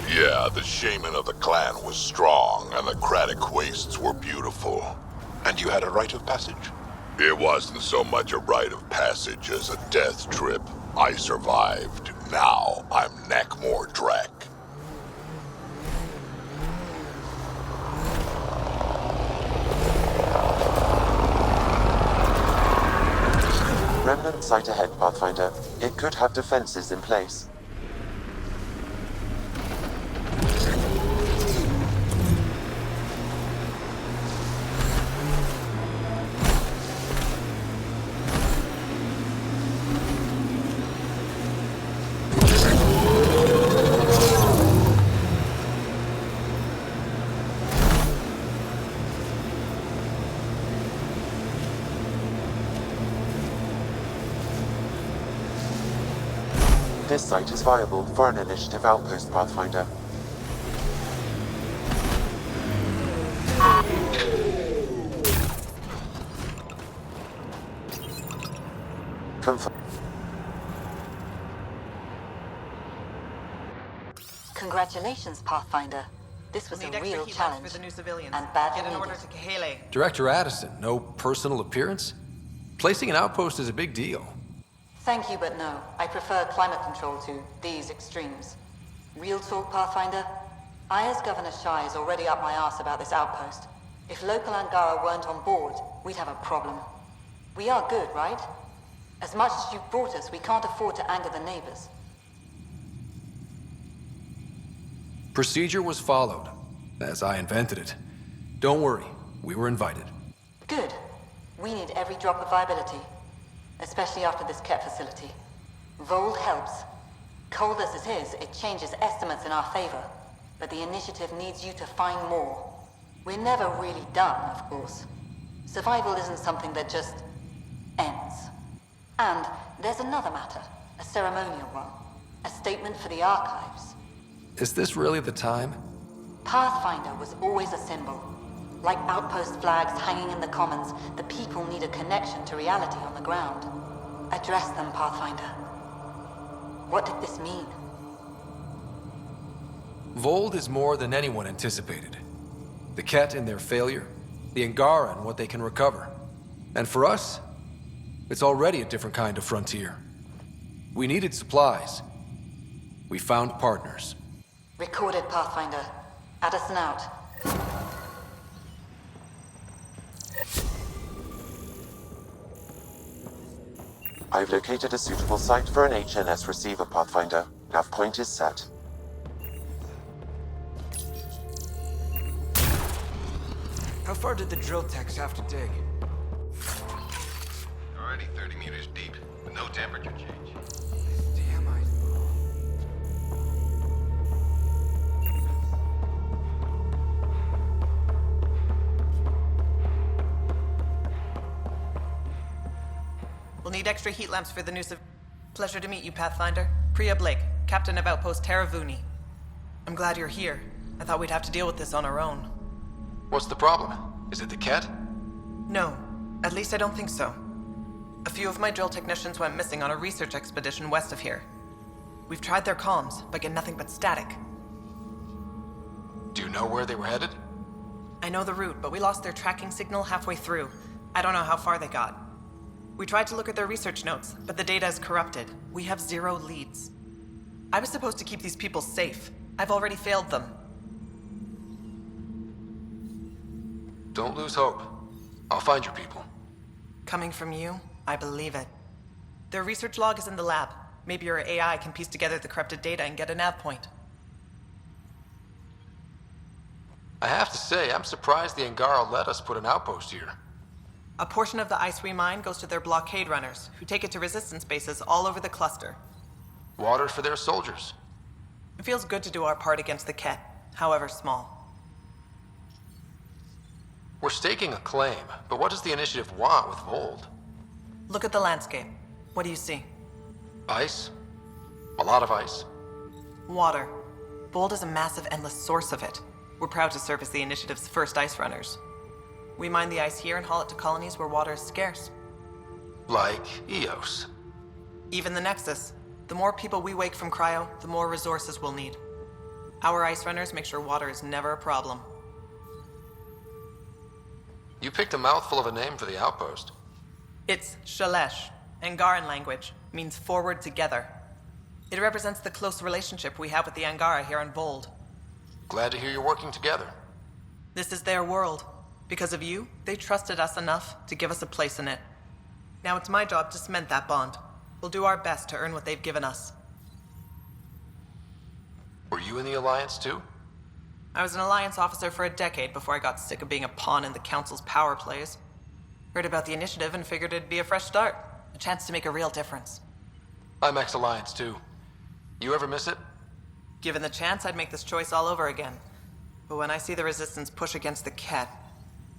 Yeah, the shaman of the clan was strong, and the Kratic wastes were beautiful. And you had a rite of passage? It wasn't so much a rite of passage as a death trip. I survived. Now I'm Nakmor Drek. Remnant site ahead, Pathfinder. It could have defenses in place. This site is viable for an initiative outpost, Pathfinder. Confirm. Congratulations, Pathfinder. This was a real challenge. For the new civilians. And badly Get an order needed. to Kahele. Director Addison, no personal appearance? Placing an outpost is a big deal. Thank you, but no. I prefer climate control to these extremes. Real talk, Pathfinder? I, as Governor Shai, is already up my arse about this outpost. If local Angara weren't on board, we'd have a problem. We are good, right? As much as you've brought us, we can't afford to anger the neighbors. Procedure was followed, as I invented it. Don't worry, we were invited. Good. We need every drop of viability. Especially after this Ket facility. Vold helps. Cold as it is, it changes estimates in our favor. But the initiative needs you to find more. We're never really done, of course. Survival isn't something that just ends. And there's another matter, a ceremonial one. A statement for the archives. Is this really the time? Pathfinder was always a symbol. Like outpost flags hanging in the commons, the people need a connection to reality on the ground. Address them, Pathfinder. What did this mean? Vold is more than anyone anticipated. The Ket and their failure, the Angara and what they can recover. And for us, it's already a different kind of frontier. We needed supplies. We found partners. Recorded, Pathfinder. Addison out. I've located a suitable site for an HNS receiver, Pathfinder. Nav point is set. How far did the drill techs have to dig? Already 30 meters deep, with no temperature change. Damn, We'll need extra heat lamps for the new Pleasure to meet you, Pathfinder. Priya Blake, Captain of Outpost Taravuni. I'm glad you're here. I thought we'd have to deal with this on our own. What's the problem? Is it the Ket? No. At least I don't think so. A few of my drill technicians went missing on a research expedition west of here. We've tried their comms, but get nothing but static. Do you know where they were headed? I know the route, but we lost their tracking signal halfway through. I don't know how far they got. We tried to look at their research notes, but the data is corrupted. We have 0 leads. I was supposed to keep these people safe. I've already failed them. Don't lose hope. I'll find your people. Coming from you, I believe it. Their research log is in the lab. Maybe your AI can piece together the corrupted data and get a nav point. I have to say, I'm surprised the Angara let us put an outpost here. A portion of the ice we mine goes to their blockade runners, who take it to resistance bases all over the cluster. Water for their soldiers. It feels good to do our part against the Ket, however small. We're staking a claim, but what does the initiative want with Vold? Look at the landscape. What do you see? Ice. A lot of ice. Water. Vold is a massive, endless source of it. We're proud to serve as the initiative's first ice runners. We mine the ice here and haul it to colonies where water is scarce. Like Eos. Even the Nexus. The more people we wake from cryo, the more resources we'll need. Our ice runners make sure water is never a problem. You picked a mouthful of a name for the outpost. It's Shalesh. Angaran language means forward together. It represents the close relationship we have with the Angara here on Vold. Glad to hear you're working together. This is their world. Because of you, they trusted us enough to give us a place in it. Now it's my job to cement that bond. We'll do our best to earn what they've given us. Were you in the Alliance too? I was an Alliance officer for a decade before I got sick of being a pawn in the Council's power plays. Heard about the initiative and figured it'd be a fresh start. A chance to make a real difference. I'm ex-Alliance too. You ever miss it? Given the chance, I'd make this choice all over again. But when I see the Resistance push against the Ket,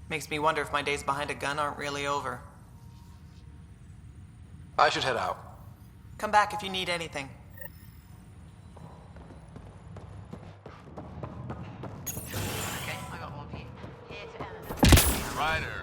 makes me wonder if my days behind a gun aren't really over. I should head out. Come back if you need anything. Okay, I got 1P. Here to Emma. Ryder.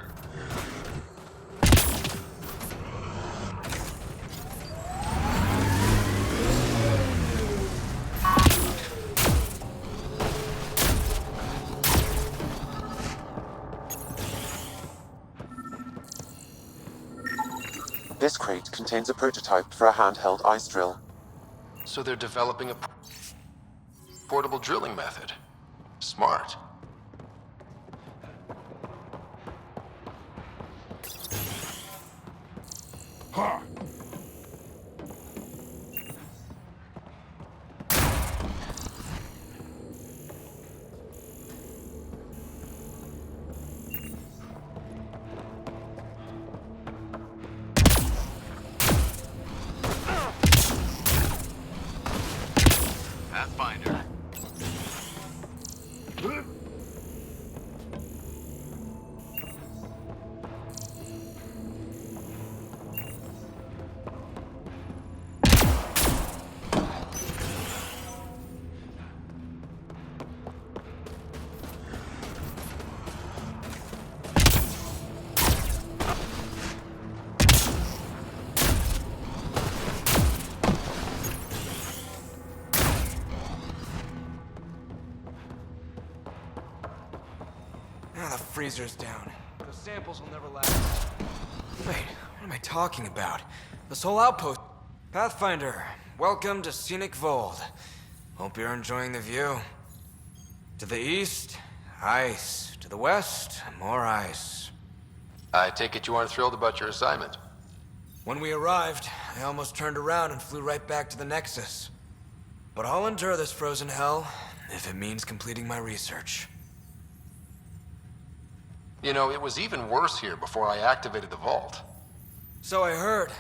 This crate contains a prototype for a handheld ice drill. So they're developing a portable drilling method. Smart. Ha! Pathfinder. The freezer's down. Those samples will never last. Wait, what am I talking about? This whole outpost... Pathfinder, welcome to Scenic Vold. Hope you're enjoying the view. To the east, ice. To the west, more ice. I take it you aren't thrilled about your assignment. When we arrived, I almost turned around and flew right back to the Nexus. But I'll endure this frozen hell if it means completing my research. You know, it was even worse here before I activated the vault. So I heard.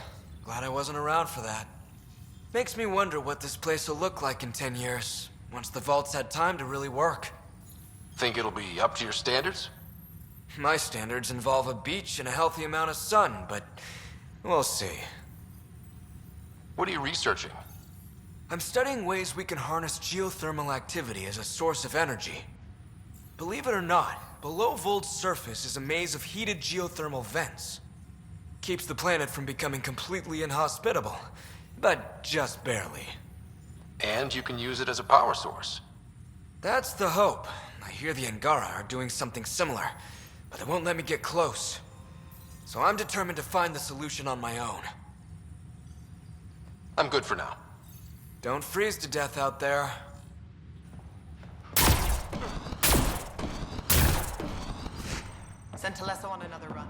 Glad I wasn't around for that. Makes me wonder what this place will look like in 10 years, once the vault's had time to really work. Think it'll be up to your standards? My standards involve a beach and a healthy amount of sun, but we'll see. What are you researching? I'm studying ways we can harness geothermal activity as a source of energy. Believe it or not, below Vold's surface is a maze of heated geothermal vents. Keeps the planet from becoming completely inhospitable, but just barely. And you can use it as a power source. That's the hope. I hear the Angara are doing something similar, but they won't let me get close. So I'm determined to find the solution on my own. I'm good for now. Don't freeze to death out there. Send Telesso on another run.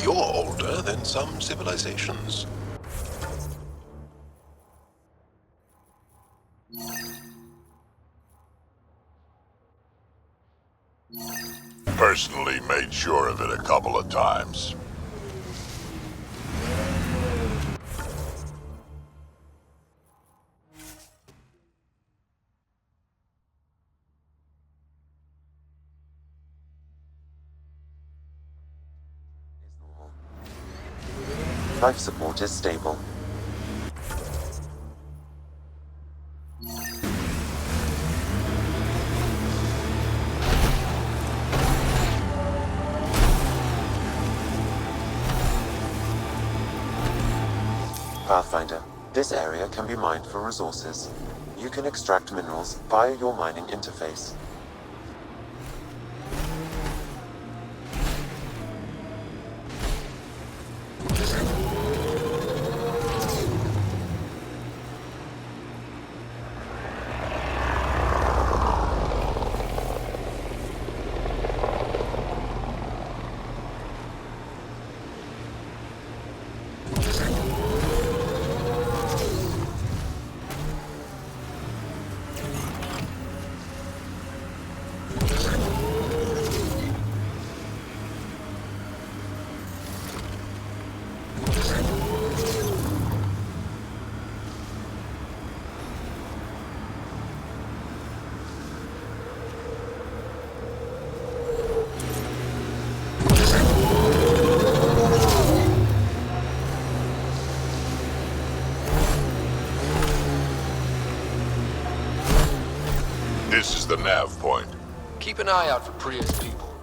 You're older than some civilizations. Personally made sure of it a couple of times. Life support is stable. Pathfinder, this area can be mined for resources. You can extract minerals via your mining interface. This is the nav point. Keep an eye out for Priya's people.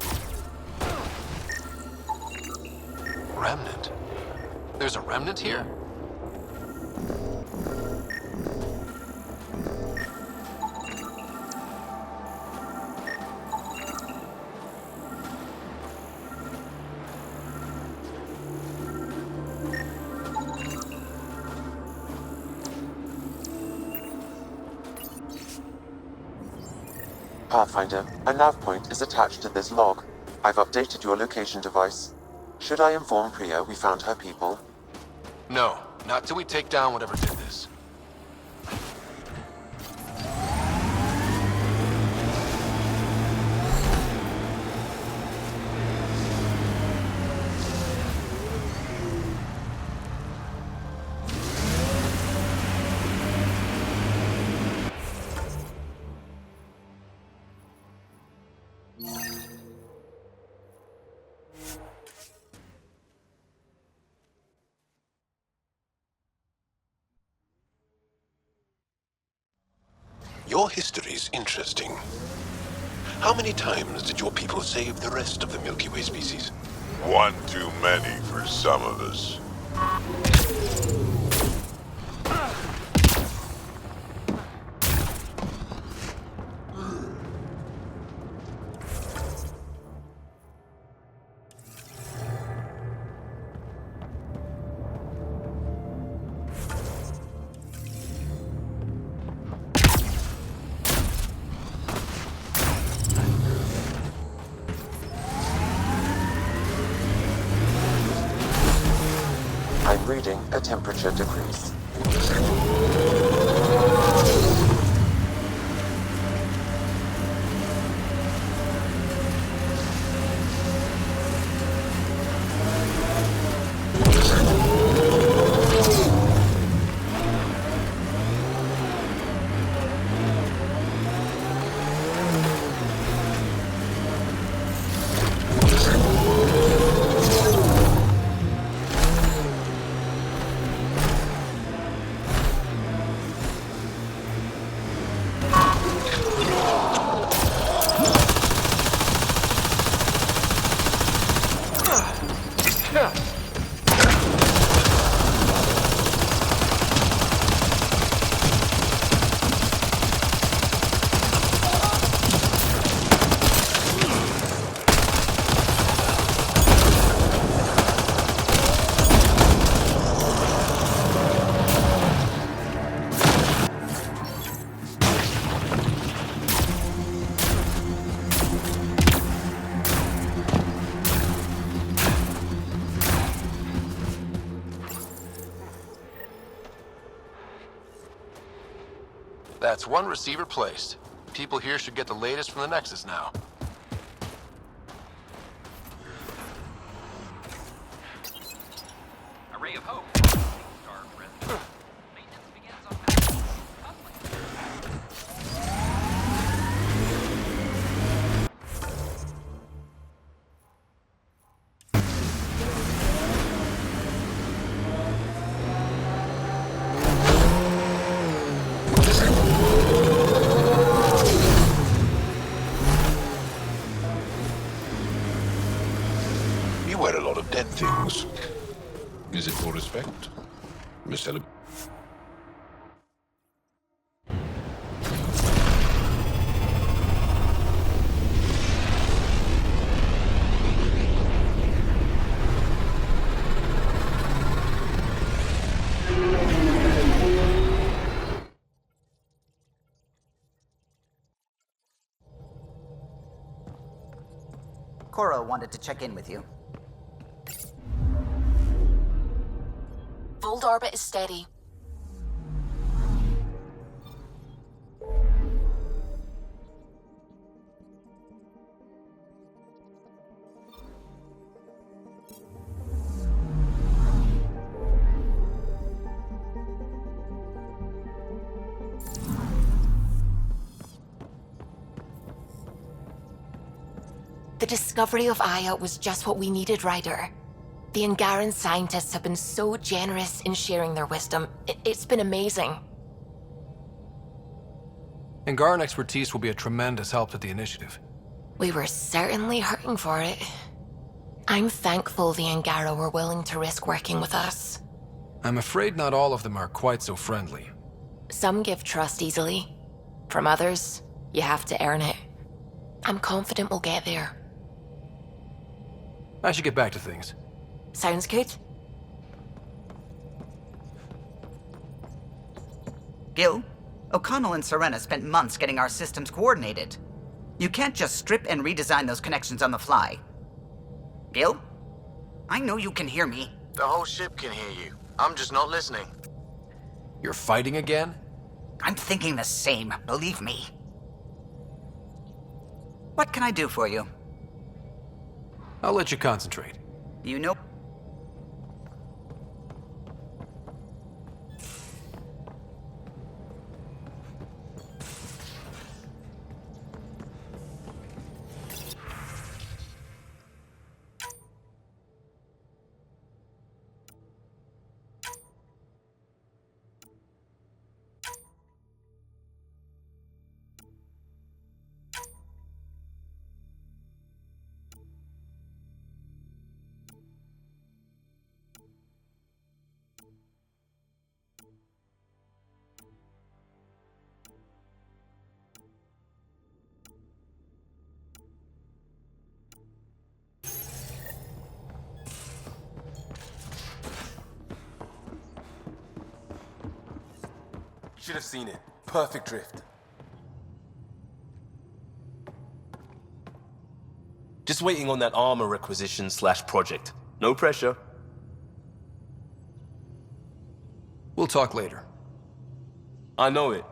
Remnant? There's a remnant here? Pathfinder, a nav point is attached to this log. I've updated your location device. Should I inform Priya we found her people? No, not till we take down whatever did this. Your history's interesting. How many times did your people save the rest of the Milky Way species? One too many for some of us. I'm reading a temperature decrease. That's one receiver placed. People here should get the latest from the Nexus now. A ray of hope. Star President. Maintenance begins on You wear a lot of dead things. Is it for respect? Miss Ella? Cora wanted to check in with you. Vold orbit is steady. The discovery of Aya was just what we needed, Ryder. The Angaran scientists have been so generous in sharing their wisdom. It's been amazing. Angaran expertise will be a tremendous help to the initiative. We were certainly hurting for it. I'm thankful the Angara were willing to risk working with us. I'm afraid not all of them are quite so friendly. Some give trust easily. From others, you have to earn it. I'm confident we'll get there. I should get back to things. Sounds good. Gil, O'Connell and Serena spent months getting our systems coordinated. You can't just strip and redesign those connections on the fly. Gil? I know you can hear me. The whole ship can hear you. I'm just not listening. You're fighting again? I'm thinking the same, believe me. What can I do for you? I'll let you concentrate. You know... Should have seen it. Perfect drift. Just waiting on that armor requisition / project. No pressure. We'll talk later. I know it.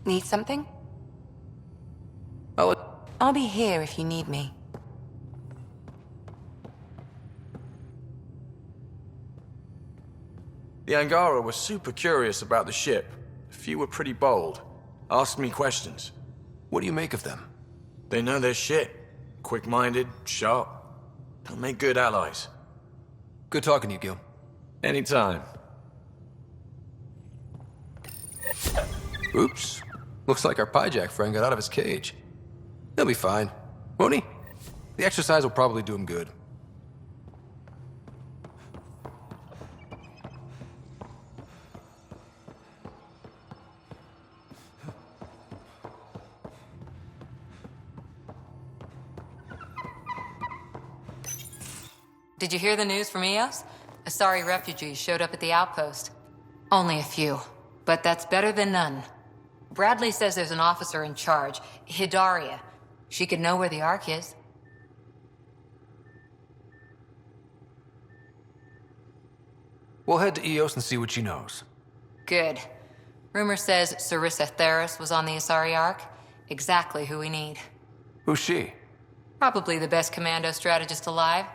Need something? I'll be here if you need me. The Angara were super curious about the ship. A few were pretty bold. Asked me questions. What do you make of them? They know their shit. Quick-minded, sharp. They'll make good allies. Good talking to you, Gil. Anytime. Oops. Looks like our Pyjack friend got out of his cage. He'll be fine, won't he? The exercise will probably do him good. Did you hear the news from Eos? Asari refugees showed up at the outpost. Only a few, but that's better than none. Bradley says there's an officer in charge, Hidaria. She could know where the Ark is. We'll head to Eos and see what she knows. Good. Rumor says Sarissa Theris was on the Asari Ark. Exactly who we need. Who's she? Probably the best commando strategist alive.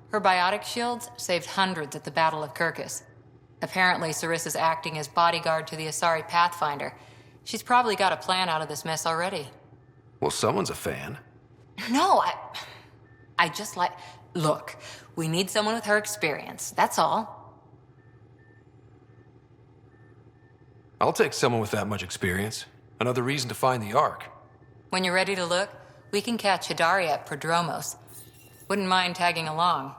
Her biotic shields saved hundreds at the Battle of Kirkus. Apparently, Sarissa's acting as bodyguard to the Asari Pathfinder. She's probably got a plan out of this mess already. Well, someone's a fan. No, I just like... Look, we need someone with her experience, that's all. I'll take someone with that much experience. Another reason to find the Ark. When you're ready to look, we can catch Hidari at Prodromos. Wouldn't mind tagging along.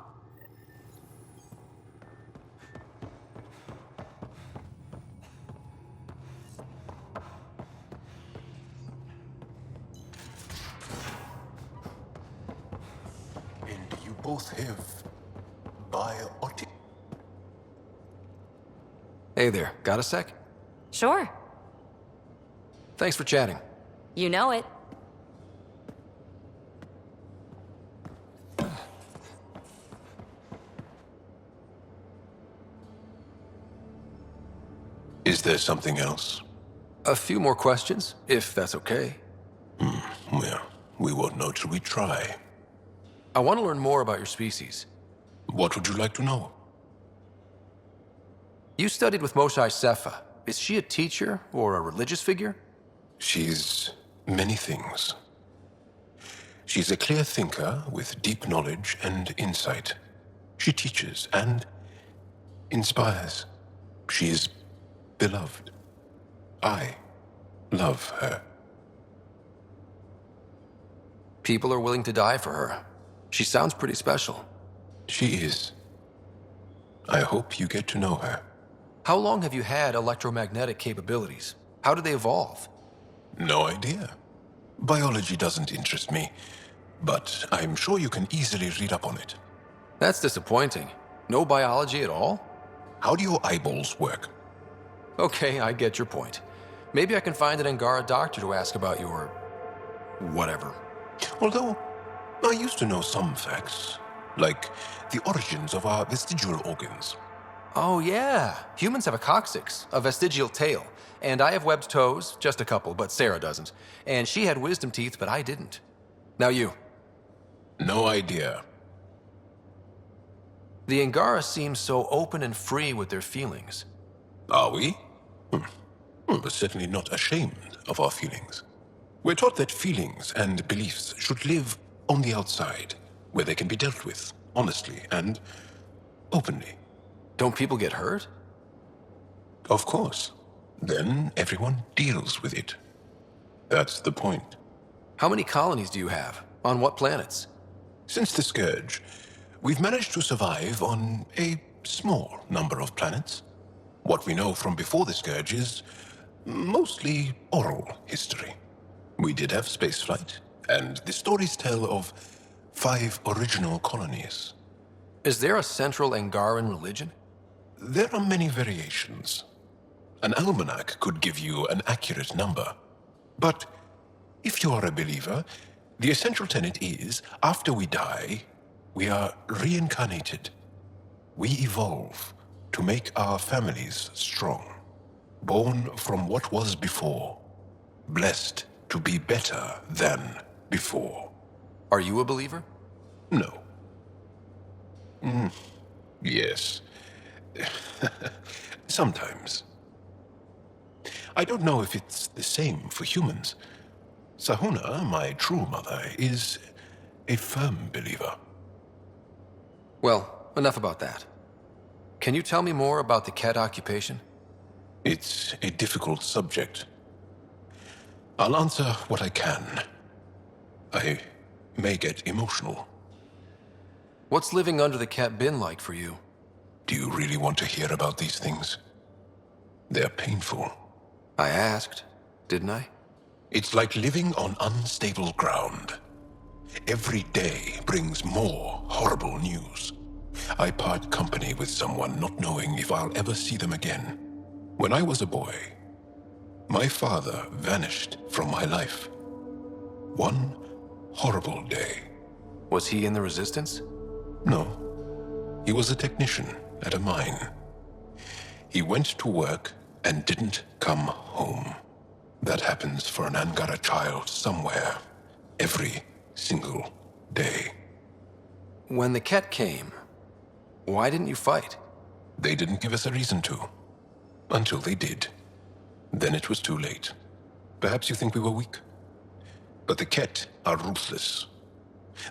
And you both have biotic. Hey there, got a sec? Sure. Thanks for chatting. You know it. Is there something else? A few more questions, if that's okay. Well, we won't know till we try. I want to learn more about your species. What would you like to know? You studied with Moshae Sepha. Is she a teacher or a religious figure? She's many things. She's a clear thinker with deep knowledge and insight. She teaches and inspires. She is beloved. I love her. People are willing to die for her. She sounds pretty special. She is. I hope you get to know her. How long have you had electromagnetic capabilities? How did they evolve? No idea. Biology doesn't interest me, but I'm sure you can easily read up on it. That's disappointing. No biology at all? How do your eyeballs work? Okay, I get your point. Maybe I can find an Angara doctor to ask about your... whatever. Although, I used to know some facts, like the origins of our vestigial organs. Oh yeah, humans have a coccyx, a vestigial tail, and I have webbed toes, just a couple, but Sarah doesn't. And she had wisdom teeth, but I didn't. Now you. No idea. The Angara seem so open and free with their feelings. Are we? We're certainly not ashamed of our feelings. We're taught that feelings and beliefs should live on the outside, where they can be dealt with, honestly and openly. Don't people get hurt? Of course. Then everyone deals with it. That's the point. How many colonies do you have? On what planets? Since the Scourge, we've managed to survive on a small number of planets. What we know from before the Scourge is mostly oral history. We did have spaceflight, and the stories tell of 5 original colonies. Is there a central Angaran religion? There are many variations. An almanac could give you an accurate number. But if you are a believer, the essential tenet is, after we die, we are reincarnated. We evolve to make our families strong. Born from what was before. Blessed to be better than before. Are you a believer? No. Yes. Sometimes. I don't know if it's the same for humans. Sahuna, my true mother, is a firm believer. Well, enough about that. Can you tell me more about the Ket occupation? It's a difficult subject. I'll answer what I can. I may get emotional. What's living under the Ket been like for you? Do you really want to hear about these things? They're painful. I asked, didn't I? It's like living on unstable ground. Every day brings more horrible news. I part company with someone not knowing if I'll ever see them again. When I was a boy, my father vanished from my life. One horrible day. Was he in the Resistance? No. He was a technician at a mine. He went to work and didn't come home. That happens for an Angara child somewhere, every single day. When the Ket came, why didn't you fight? They didn't give us a reason to. Until they did. Then it was too late. Perhaps you think we were weak. But the Ket are ruthless.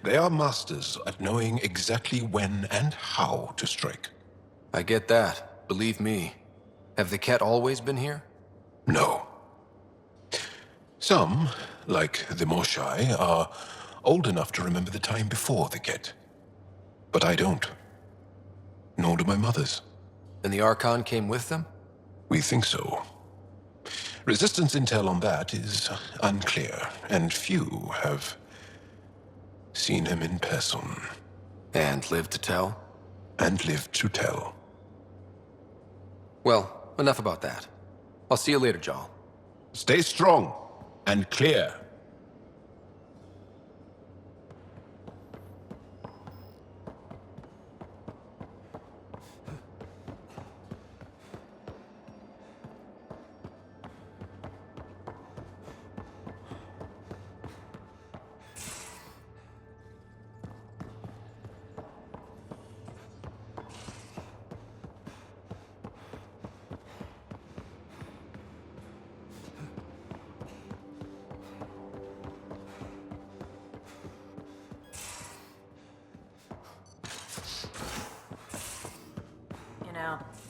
They are masters at knowing exactly when and how to strike. I get that. Believe me. Have the Ket always been here? No. Some, like the Moshai, are old enough to remember the time before the Ket. But I don't. Nor do my mothers. And the Archon came with them? We think so. Resistance intel on that is unclear, and few have seen him in person. And lived to tell? And lived to tell. Well, enough about that. I'll see you later, Jarl. Stay strong and clear.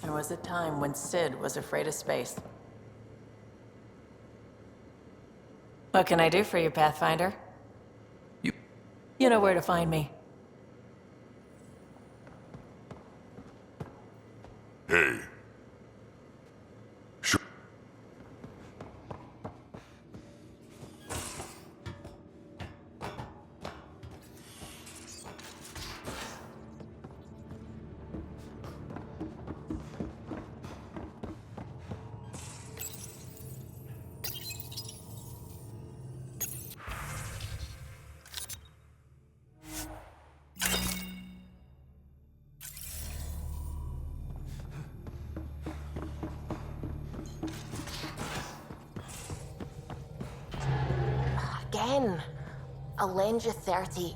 There was a time when Sid was afraid of space. What can I do for you, Pathfinder? You know where to find me. Hey. Again. I'll lend you 30